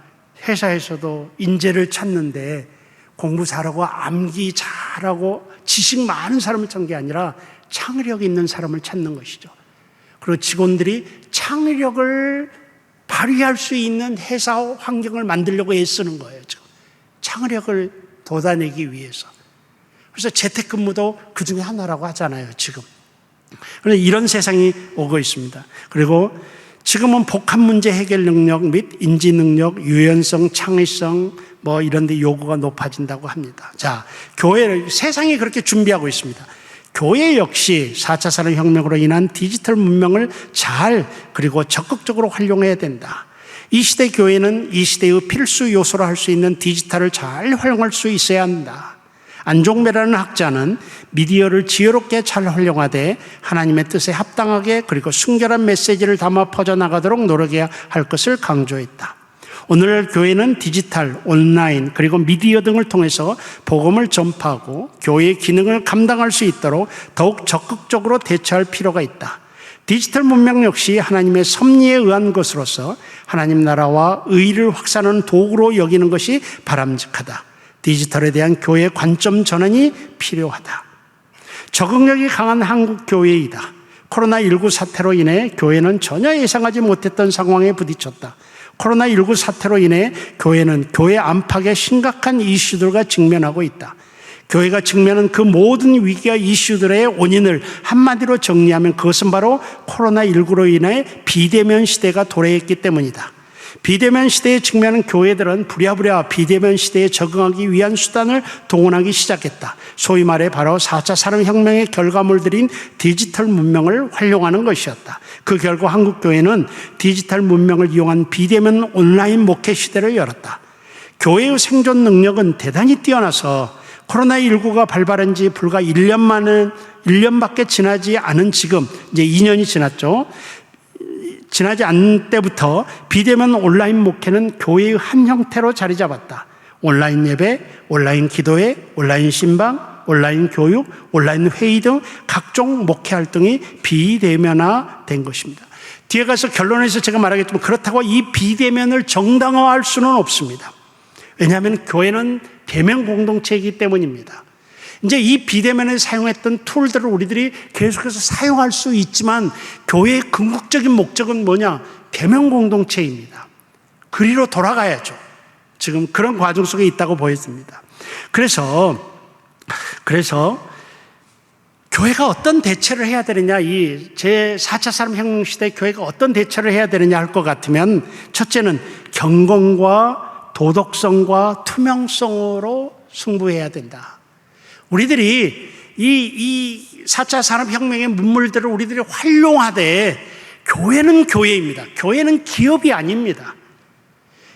회사에서도 인재를 찾는데 공부 잘하고 암기 잘하고 지식 많은 사람을 찾는 게 아니라 창의력 있는 사람을 찾는 것이죠. 그리고 직원들이 창의력을 발휘할 수 있는 회사 환경을 만들려고 애쓰는 거예요, 지금. 창의력을 돋아내기 위해서. 그래서 재택근무도 그 중에 하나라고 하잖아요, 지금. 그런데 이런 세상이 오고 있습니다. 그리고 지금은 복합 문제 해결 능력 및 인지 능력, 유연성, 창의성 이런 데 요구가 높아진다고 합니다. 자, 세상이 그렇게 준비하고 있습니다. 교회 역시 4차 산업혁명으로 인한 디지털 문명을 잘 그리고 적극적으로 활용해야 된다. 이 시대 교회는 이 시대의 필수 요소로 할 수 있는 디지털을 잘 활용할 수 있어야 한다. 안종매라는 학자는 미디어를 지혜롭게 잘 활용하되 하나님의 뜻에 합당하게 그리고 순결한 메시지를 담아 퍼져나가도록 노력해야 할 것을 강조했다. 오늘날 교회는 디지털, 온라인 그리고 미디어 등을 통해서 복음을 전파하고 교회의 기능을 감당할 수 있도록 더욱 적극적으로 대처할 필요가 있다. 디지털 문명 역시 하나님의 섭리에 의한 것으로서 하나님 나라와 의를 확산하는 도구로 여기는 것이 바람직하다. 디지털에 대한 교회의 관점 전환이 필요하다. 적응력이 강한 한국 교회이다. 코로나19 사태로 인해 교회는 전혀 예상하지 못했던 상황에 부딪혔다. 코로나19 사태로 인해 교회는 교회 안팎의 심각한 이슈들과 직면하고 있다. 교회가 직면한 그 모든 위기와 이슈들의 원인을 한마디로 정리하면 그것은 바로 코로나19로 인해 비대면 시대가 도래했기 때문이다. 비대면 시대에 직면한 교회들은 부랴부랴 비대면 시대에 적응하기 위한 수단을 동원하기 시작했다. 소위 말해 바로 4차 산업혁명의 결과물들인 디지털 문명을 활용하는 것이었다. 그 결과 한국교회는 디지털 문명을 이용한 비대면 온라인 목회 시대를 열었다. 교회의 생존 능력은 대단히 뛰어나서 코로나19가 발발한 지 불과 1년밖에 지나지 않은 지금, 이제 2년이 지났죠. 지나지 않은 때부터 비대면 온라인 목회는 교회의 한 형태로 자리 잡았다. 온라인 예배, 온라인 기도회, 온라인 신방, 온라인 교육, 온라인 회의 등 각종 목회 활동이 비대면화된 것입니다. 뒤에 가서 결론에서 제가 말하겠지만 그렇다고 이 비대면을 정당화할 수는 없습니다. 왜냐하면 교회는 대면 공동체이기 때문입니다. 이제 이 비대면에 사용했던 툴들을 우리들이 계속해서 사용할 수 있지만 교회의 궁극적인 목적은 뭐냐? 대면 공동체입니다. 그리로 돌아가야죠. 지금 그런 과정 속에 있다고 보였습니다. 그래서 교회가 어떤 대처를 해야 되느냐, 이 제4차 산업혁명 시대 교회가 어떤 대처를 해야 되느냐 할 것 같으면 첫째는 경건과 도덕성과 투명성으로 승부해야 된다. 우리들이 이 4차 산업혁명의 문물들을 우리들이 활용하되 교회는 교회입니다. 교회는 기업이 아닙니다.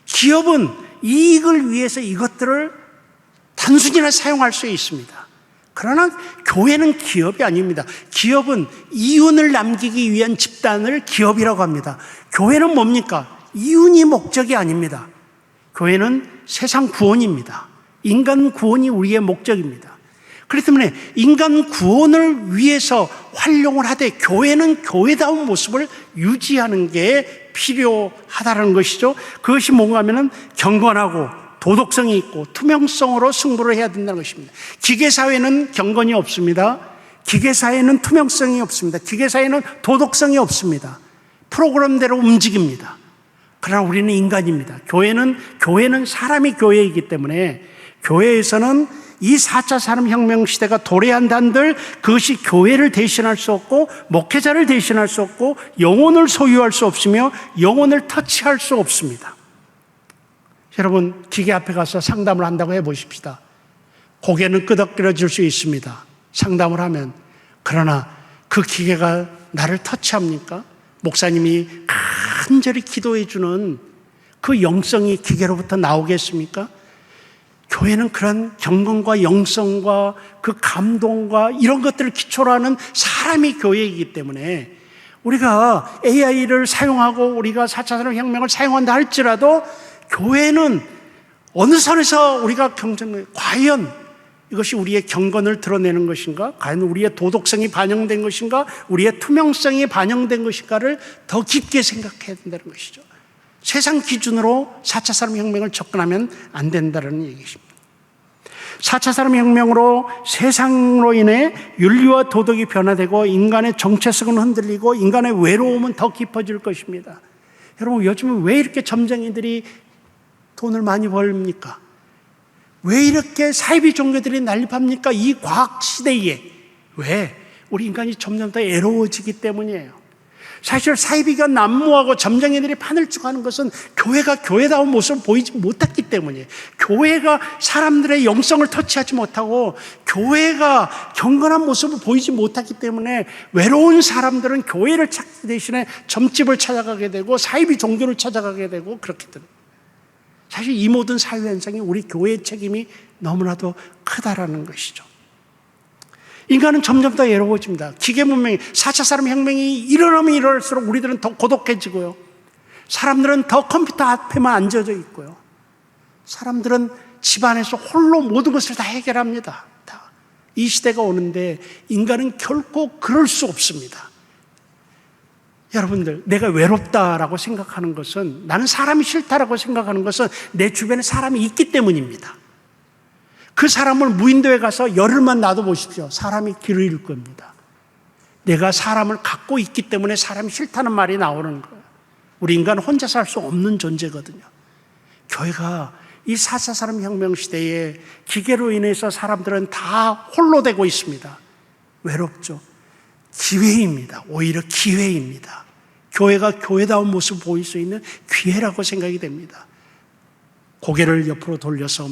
기업은 이익을 위해서 이것들을 단순히나 사용할 수 있습니다. 그러나 교회는 기업이 아닙니다. 기업은 이윤을 남기기 위한 집단을 기업이라고 합니다. 교회는 뭡니까? 이윤이 목적이 아닙니다. 교회는 세상 구원입니다. 인간 구원이 우리의 목적입니다. 그렇기 때문에 인간 구원을 위해서 활용을 하되 교회는 교회다운 모습을 유지하는 게 필요하다는 것이죠. 그것이 뭔가 하면은 경건하고 도덕성이 있고 투명성으로 승부를 해야 된다는 것입니다. 기계사회는 경건이 없습니다. 기계사회는 투명성이 없습니다. 기계사회는 도덕성이 없습니다. 프로그램대로 움직입니다. 그러나 우리는 인간입니다. 교회는 사람이 교회이기 때문에 교회에서는 이 4차 산업혁명 시대가 도래한다 한들 그것이 교회를 대신할 수 없고 목회자를 대신할 수 없고 영혼을 소유할 수 없으며 영혼을 터치할 수 없습니다. 여러분, 기계 앞에 가서 상담을 한다고 해보십시다. 고개는 끄덕거려질 수 있습니다. 상담을 하면. 그러나 그 기계가 나를 터치합니까? 목사님이 간절히 기도해주는 그 영성이 기계로부터 나오겠습니까? 교회는 그런 경건과 영성과 그 감동과 이런 것들을 기초로 하는 사람이 교회이기 때문에 우리가 AI를 사용하고 우리가 4차 산업혁명을 사용한다 할지라도 교회는 어느 선에서 우리가 과연 이것이 우리의 경건을 드러내는 것인가? 과연 우리의 도덕성이 반영된 것인가? 우리의 투명성이 반영된 것인가를 더 깊게 생각해야 된다는 것이죠. 세상 기준으로 4차 산업혁명을 접근하면 안 된다는 얘기입니다. 4차 산업혁명으로 세상으로 인해 윤리와 도덕이 변화되고 인간의 정체성은 흔들리고 인간의 외로움은 더 깊어질 것입니다. 여러분, 요즘은 왜 이렇게 점쟁이들이 돈을 많이 벌립니까? 왜 이렇게 사이비 종교들이 난립합니까? 이 과학 시대에. 왜? 우리 인간이 점점 더 애로워지기 때문이에요. 사실 사이비가 난무하고 점쟁이들이 판을 치고 하는 것은 교회가 교회다운 모습을 보이지 못했기 때문이에요. 교회가 사람들의 영성을 터치하지 못하고 교회가 경건한 모습을 보이지 못했기 때문에 외로운 사람들은 교회를 찾기 대신에 점집을 찾아가게 되고 사이비 종교를 찾아가게 되고 그렇게 됩니다. 사실 이 모든 사회현상이 우리 교회의 책임이 너무나도 크다라는 것이죠. 인간은 점점 더 외로워집니다. 기계문명이 4차 산업혁명이 일어나면 일어날수록 우리들은 더 고독해지고요. 사람들은 더 컴퓨터 앞에만 앉아져 있고요. 사람들은 집안에서 홀로 모든 것을 다 해결합니다. 이 시대가 오는데 인간은 결코 그럴 수 없습니다. 여러분들, 내가 외롭다라고 생각하는 것은, 나는 사람이 싫다라고 생각하는 것은 내 주변에 사람이 있기 때문입니다. 그 사람을 무인도에 가서 열흘만 놔둬보십시오. 사람이 길을 잃을 겁니다. 내가 사람을 갖고 있기 때문에 사람이 싫다는 말이 나오는 거예요. 우리 인간은 혼자 살 수 없는 존재거든요. 교회가 이 4차 산업혁명 시대에 기계로 인해서 사람들은 다 홀로 되고 있습니다. 외롭죠. 기회입니다. 오히려 기회입니다. 교회가 교회다운 모습을 보일 수 있는 기회라고 생각이 됩니다. 고개를 옆으로 돌려서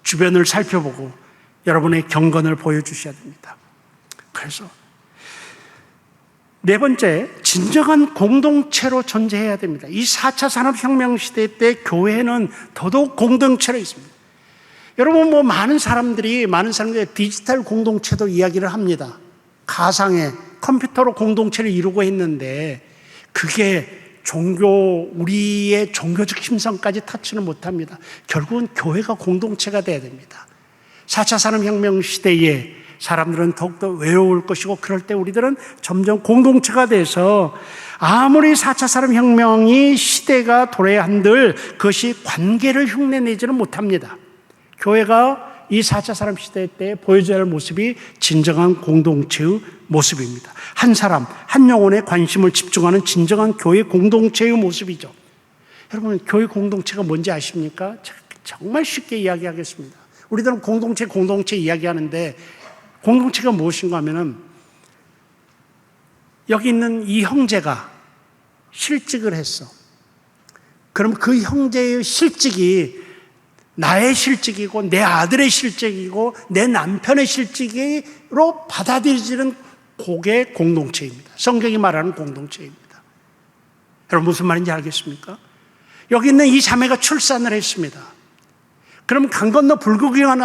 주변을 살펴보고 여러분의 경건을 보여주셔야 됩니다. 그래서 네 번째, 진정한 공동체로 존재해야 됩니다. 이 4차 산업혁명 시대 때 교회는 더더욱 공동체로 있습니다. 여러분, 많은 사람들이 디지털 공동체도 이야기를 합니다. 가상의 컴퓨터로 공동체를 이루고 했는데 그게 우리의 종교적 힘성까지 터치는 못합니다. 결국은 교회가 공동체가 돼야 됩니다. 4차 산업혁명 시대에 사람들은 더욱더 외로울 것이고 그럴 때 우리들은 점점 공동체가 돼서 아무리 4차 산업혁명이 시대가 도래야 한들 그것이 관계를 흉내내지는 못합니다. 교회가 이 4차 산업시대 때 보여줘야 할 모습이 진정한 공동체의 모습입니다. 한 사람, 한 영혼에 관심을 집중하는 진정한 교회 공동체의 모습이죠. 여러분, 교회 공동체가 뭔지 아십니까? 정말 쉽게 이야기하겠습니다. 우리들은 공동체 이야기하는데 공동체가 무엇인가 하면은 여기 있는 이 형제가 실직을 했어. 그럼 그 형제의 실직이 나의 실직이고 내 아들의 실직이고 내 남편의 실직으로 받아들여지는 그게 공동체입니다. 성경이 말하는 공동체입니다. 여러분 무슨 말인지 알겠습니까? 여기 있는 이 자매가 출산을 했습니다. 그럼 강 건너 불구경하는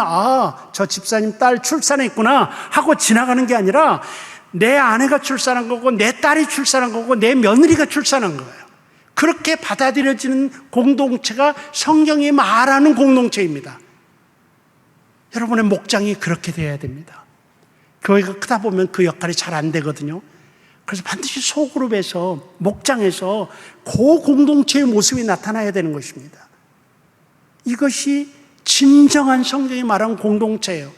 저 집사님 딸 출산했구나 하고 지나가는 게 아니라 내 아내가 출산한 거고 내 딸이 출산한 거고 내 며느리가 출산한 거예요. 그렇게 받아들여지는 공동체가 성경이 말하는 공동체입니다. 여러분의 목장이 그렇게 돼야 됩니다. 교회가 크다 보면 그 역할이 잘 안 되거든요. 그래서 반드시 소그룹에서 목장에서 그 공동체의 모습이 나타나야 되는 것입니다. 이것이 진정한 성경이 말하는 공동체예요.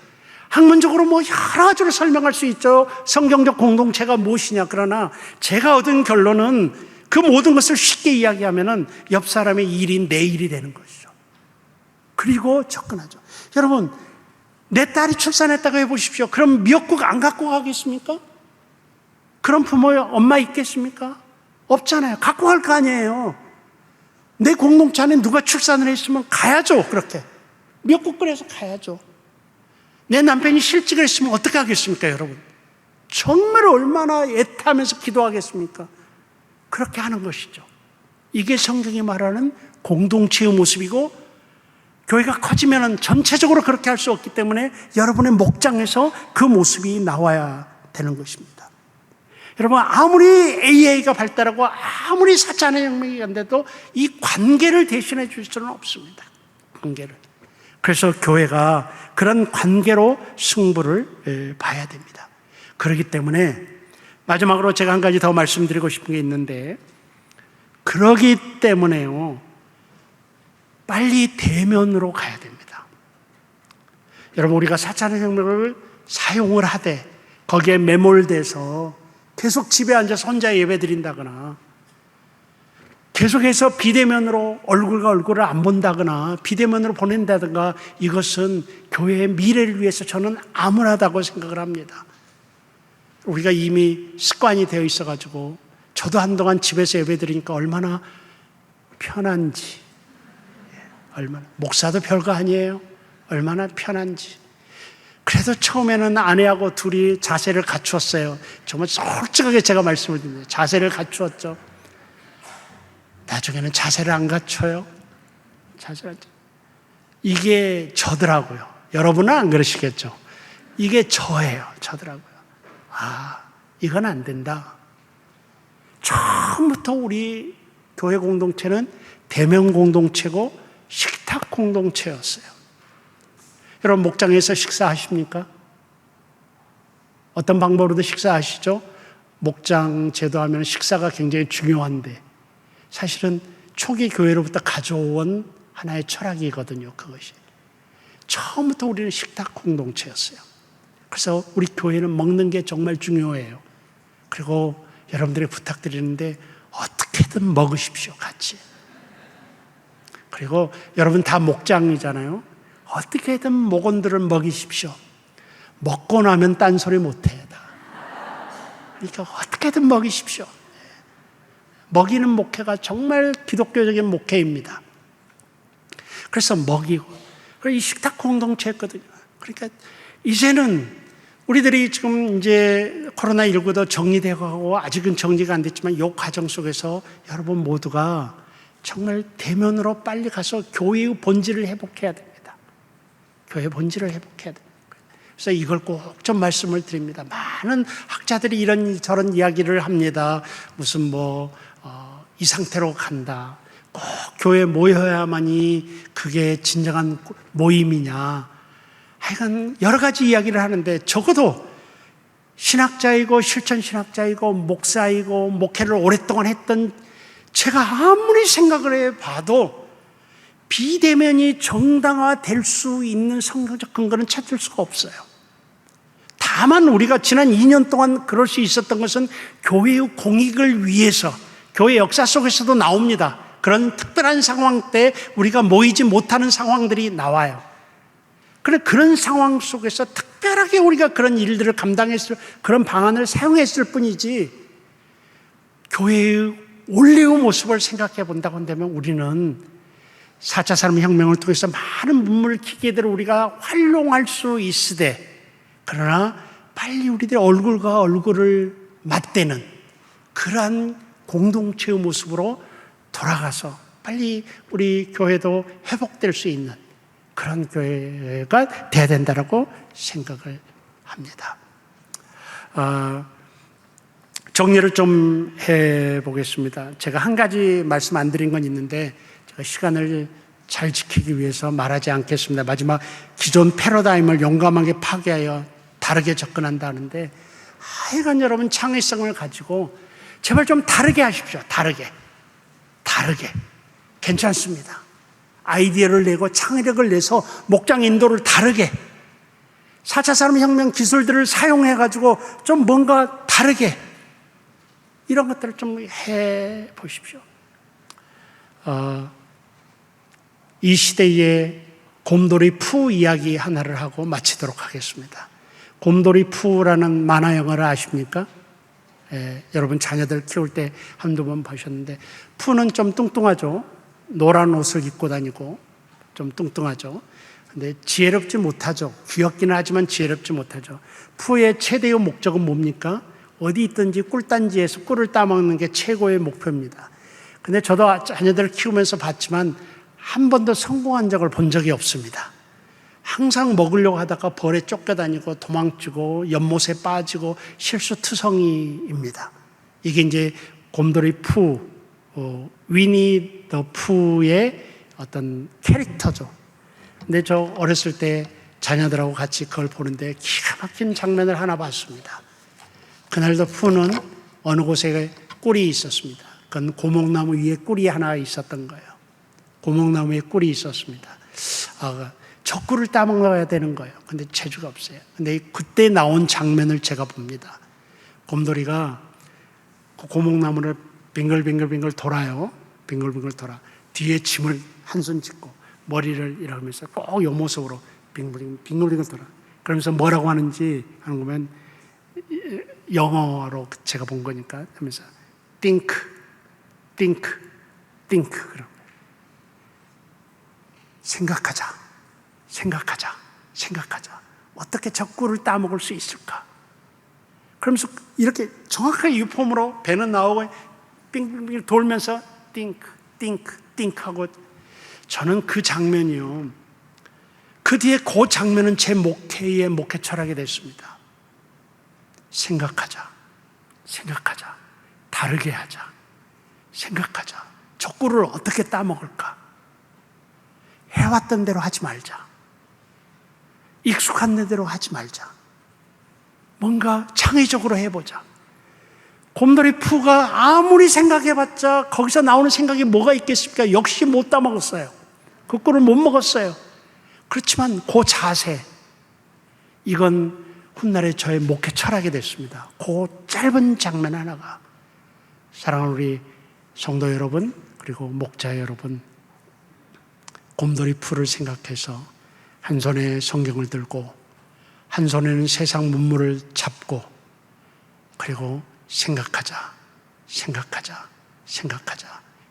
학문적으로 여러 가지로 설명할 수 있죠. 성경적 공동체가 무엇이냐. 그러나 제가 얻은 결론은 그 모든 것을 쉽게 이야기하면 옆 사람의 일이 내 일이 되는 것이죠. 그리고 접근하죠. 여러분, 내 딸이 출산했다고 해보십시오. 그럼 미역국 안 갖고 가겠습니까? 그런 부모, 엄마 있겠습니까? 없잖아요. 갖고 갈 거 아니에요. 내 공동체 안에 누가 출산을 했으면 가야죠. 그렇게 미역국 끓여서 가야죠. 내 남편이 실직을 했으면 어떻게 하겠습니까, 여러분? 정말 얼마나 애타면서 기도하겠습니까? 그렇게 하는 것이죠. 이게 성경이 말하는 공동체의 모습이고, 교회가 커지면 전체적으로 그렇게 할 수 없기 때문에 여러분의 목장에서 그 모습이 나와야 되는 것입니다. 여러분, 아무리 AI가 발달하고 아무리 4차 산업혁명이 간데도 이 관계를 대신해 줄 수는 없습니다. 관계를. 그래서 교회가 그런 관계로 승부를 봐야 됩니다. 그렇기 때문에 마지막으로 제가 한 가지 더 말씀드리고 싶은 게 있는데, 그러기 때문에요, 빨리 대면으로 가야 됩니다. 여러분, 우리가 4차 산업혁명을 사용을 하되 거기에 매몰돼서 계속 집에 앉아서 혼자 예배 드린다거나, 계속해서 비대면으로 얼굴과 얼굴을 안 본다거나 비대면으로 보낸다든가, 이것은 교회의 미래를 위해서 저는 암울하다고 생각을 합니다. 우리가 이미 습관이 되어 있어가지고, 저도 한동안 집에서 예배 드리니까 얼마나 편한지, 얼마나, 목사도 별거 아니에요. 얼마나 편한지. 그래도 처음에는 아내하고 둘이 자세를 갖추었어요. 정말 솔직하게 제가 말씀을 드립니다. 자세를 갖추었죠. 나중에는 자세를 안 갖춰요. 자세를. 이게 저더라고요. 여러분은 안 그러시겠죠. 이게 저예요. 저더라고요. 이건 안 된다. 처음부터 우리 교회 공동체는 대면 공동체고 식탁 공동체였어요. 여러분, 목장에서 식사하십니까? 어떤 방법으로도 식사하시죠? 목장 제도하면 식사가 굉장히 중요한데, 사실은 초기 교회로부터 가져온 하나의 철학이거든요. 그것이 처음부터 우리는 식탁 공동체였어요. 그래서 우리 교회는 먹는 게 정말 중요해요. 그리고 여러분들이 부탁드리는데 어떻게든 먹으십시오, 같이. 그리고 여러분 다 목장이잖아요. 어떻게든 목원들을 먹이십시오. 먹고 나면 딴소리 못해. 그러니까 어떻게든 먹이십시오. 먹이는 목회가 정말 기독교적인 목회입니다. 그래서 먹이고, 그리고 이 식탁 공동체였거든요. 그러니까 이제는 우리들이 지금 이제 코로나19도 정리되고 아직은 정리가 안 됐지만 이 과정 속에서 여러분 모두가 정말 대면으로 빨리 가서 교회의 본질을 회복해야 됩니다. 교회의 본질을 회복해야 됩니다. 그래서 이걸 꼭 좀 말씀을 드립니다. 많은 학자들이 이런저런 이야기를 합니다. 무슨 이 상태로 간다. 꼭 교회에 모여야만이 그게 진정한 모임이냐. 하여간 여러 가지 이야기를 하는데, 적어도 신학자이고 실천신학자이고 목사이고 목회를 오랫동안 했던 제가 아무리 생각을 해봐도 비대면이 정당화될 수 있는 성경적 근거는 찾을 수가 없어요. 다만 우리가 지난 2년 동안 그럴 수 있었던 것은 교회의 공익을 위해서, 교회 역사 속에서도 나옵니다. 그런 특별한 상황 때 우리가 모이지 못하는 상황들이 나와요. 그런데 그런 상황 속에서 특별하게 우리가 그런 일들을 감당했을, 그런 방안을 사용했을 뿐이지, 교회의 원래의 모습을 생각해 본다고 한다면 우리는 4차 산업혁명을 통해서 많은 문물 기계들을 우리가 활용할 수 있으되, 그러나 빨리 우리들의 얼굴과 얼굴을 맞대는 그러한 공동체의 모습으로 돌아가서 빨리 우리 교회도 회복될 수 있는 그런 교회가 돼야 된다고 생각을 합니다. 정리를 좀 해보겠습니다. 제가 한 가지 말씀 안 드린 건 있는데 제가 시간을 잘 지키기 위해서 말하지 않겠습니다. 마지막 기존 패러다임을 용감하게 파괴하여 다르게 접근한다는데 하여간 여러분 창의성을 가지고 제발 좀 다르게 하십시오. 다르게 괜찮습니다. 아이디어를 내고 창의력을 내서 목장 인도를 다르게 4차 산업혁명 기술들을 사용해가지고 좀 뭔가 다르게 이런 것들을 좀 해보십시오. 이 시대의 곰돌이 푸 이야기 하나를 하고 마치도록 하겠습니다. 곰돌이 푸라는 만화 영화를 아십니까? 여러분 자녀들 키울 때 한두 번 보셨는데 푸는 좀 뚱뚱하죠. 노란 옷을 입고 다니고 좀 뚱뚱하죠. 근데 지혜롭지 못하죠. 귀엽기는 하지만 지혜롭지 못하죠. 푸의 최대의 목적은 뭡니까? 어디 있든지 꿀단지에서 꿀을 따먹는 게 최고의 목표입니다. 근데 저도 자녀들을 키우면서 봤지만 한 번도 성공한 적을 본 적이 없습니다. 항상 먹으려고 하다가 벌에 쫓겨다니고 도망치고 연못에 빠지고 실수투성이입니다. 이게 이제 곰돌이 푸, 위니 더 푸의 어떤 캐릭터죠. 근데 저 어렸을 때 자녀들하고 같이 그걸 보는데 기가 막힌 장면을 하나 봤습니다. 그날도 푸는 어느 곳에 꿀이 있었습니다. 그건 고목나무 위에 꿀이 하나 있었던 거예요. 고목나무에 꿀이 있었습니다. 저 꿀을 따먹어야 되는 거예요. 근데 재주가 없어요. 근데 그때 나온 장면을 제가 봅니다. 곰돌이가 고목나무를 빙글빙글 돌아요. 빙글빙글 돌아. 뒤에 짐을 한 손 짚고 머리를 이러면서 꼭 요 모습으로 빙글빙글 돌아. 그러면서 뭐라고 하는지 하는 거면 영어로 제가 본 거니까 하면서 think 그런 생각하자. 어떻게 저 꿀을 따먹을 수 있을까? 그러면서 이렇게 정확하게 유폼으로 배는 나오고 빙빙빙 돌면서 think 하고 저는 그 장면이요. 그 뒤에 그 장면은 제 목회의 목회 철학이 됐습니다. 생각하자. 다르게 하자. 생각하자. 저 꿀을 어떻게 따먹을까? 해왔던 대로 하지 말자. 익숙한 대로 하지 말자. 뭔가 창의적으로 해보자. 곰돌이 푸가 아무리 생각해봤자 거기서 나오는 생각이 뭐가 있겠습니까? 역시 못 따먹었어요. 그 꿀을 못 먹었어요. 그렇지만 그 자세, 이건 훗날에 저의 목회 철학이 됐습니다. 그 짧은 장면 하나가. 사랑하는 우리 성도 여러분, 그리고 목자 여러분, 곰돌이 풀을 생각해서 한 손에 성경을 들고 한 손에는 세상 문물을 잡고 그리고 생각하자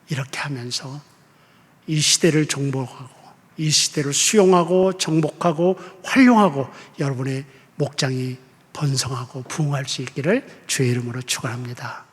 이렇게 하면서 이 시대를 정복하고 이 시대를 수용하고 정복하고 활용하고 여러분의 목장이 번성하고 부흥할 수 있기를 주의 이름으로 축원합니다.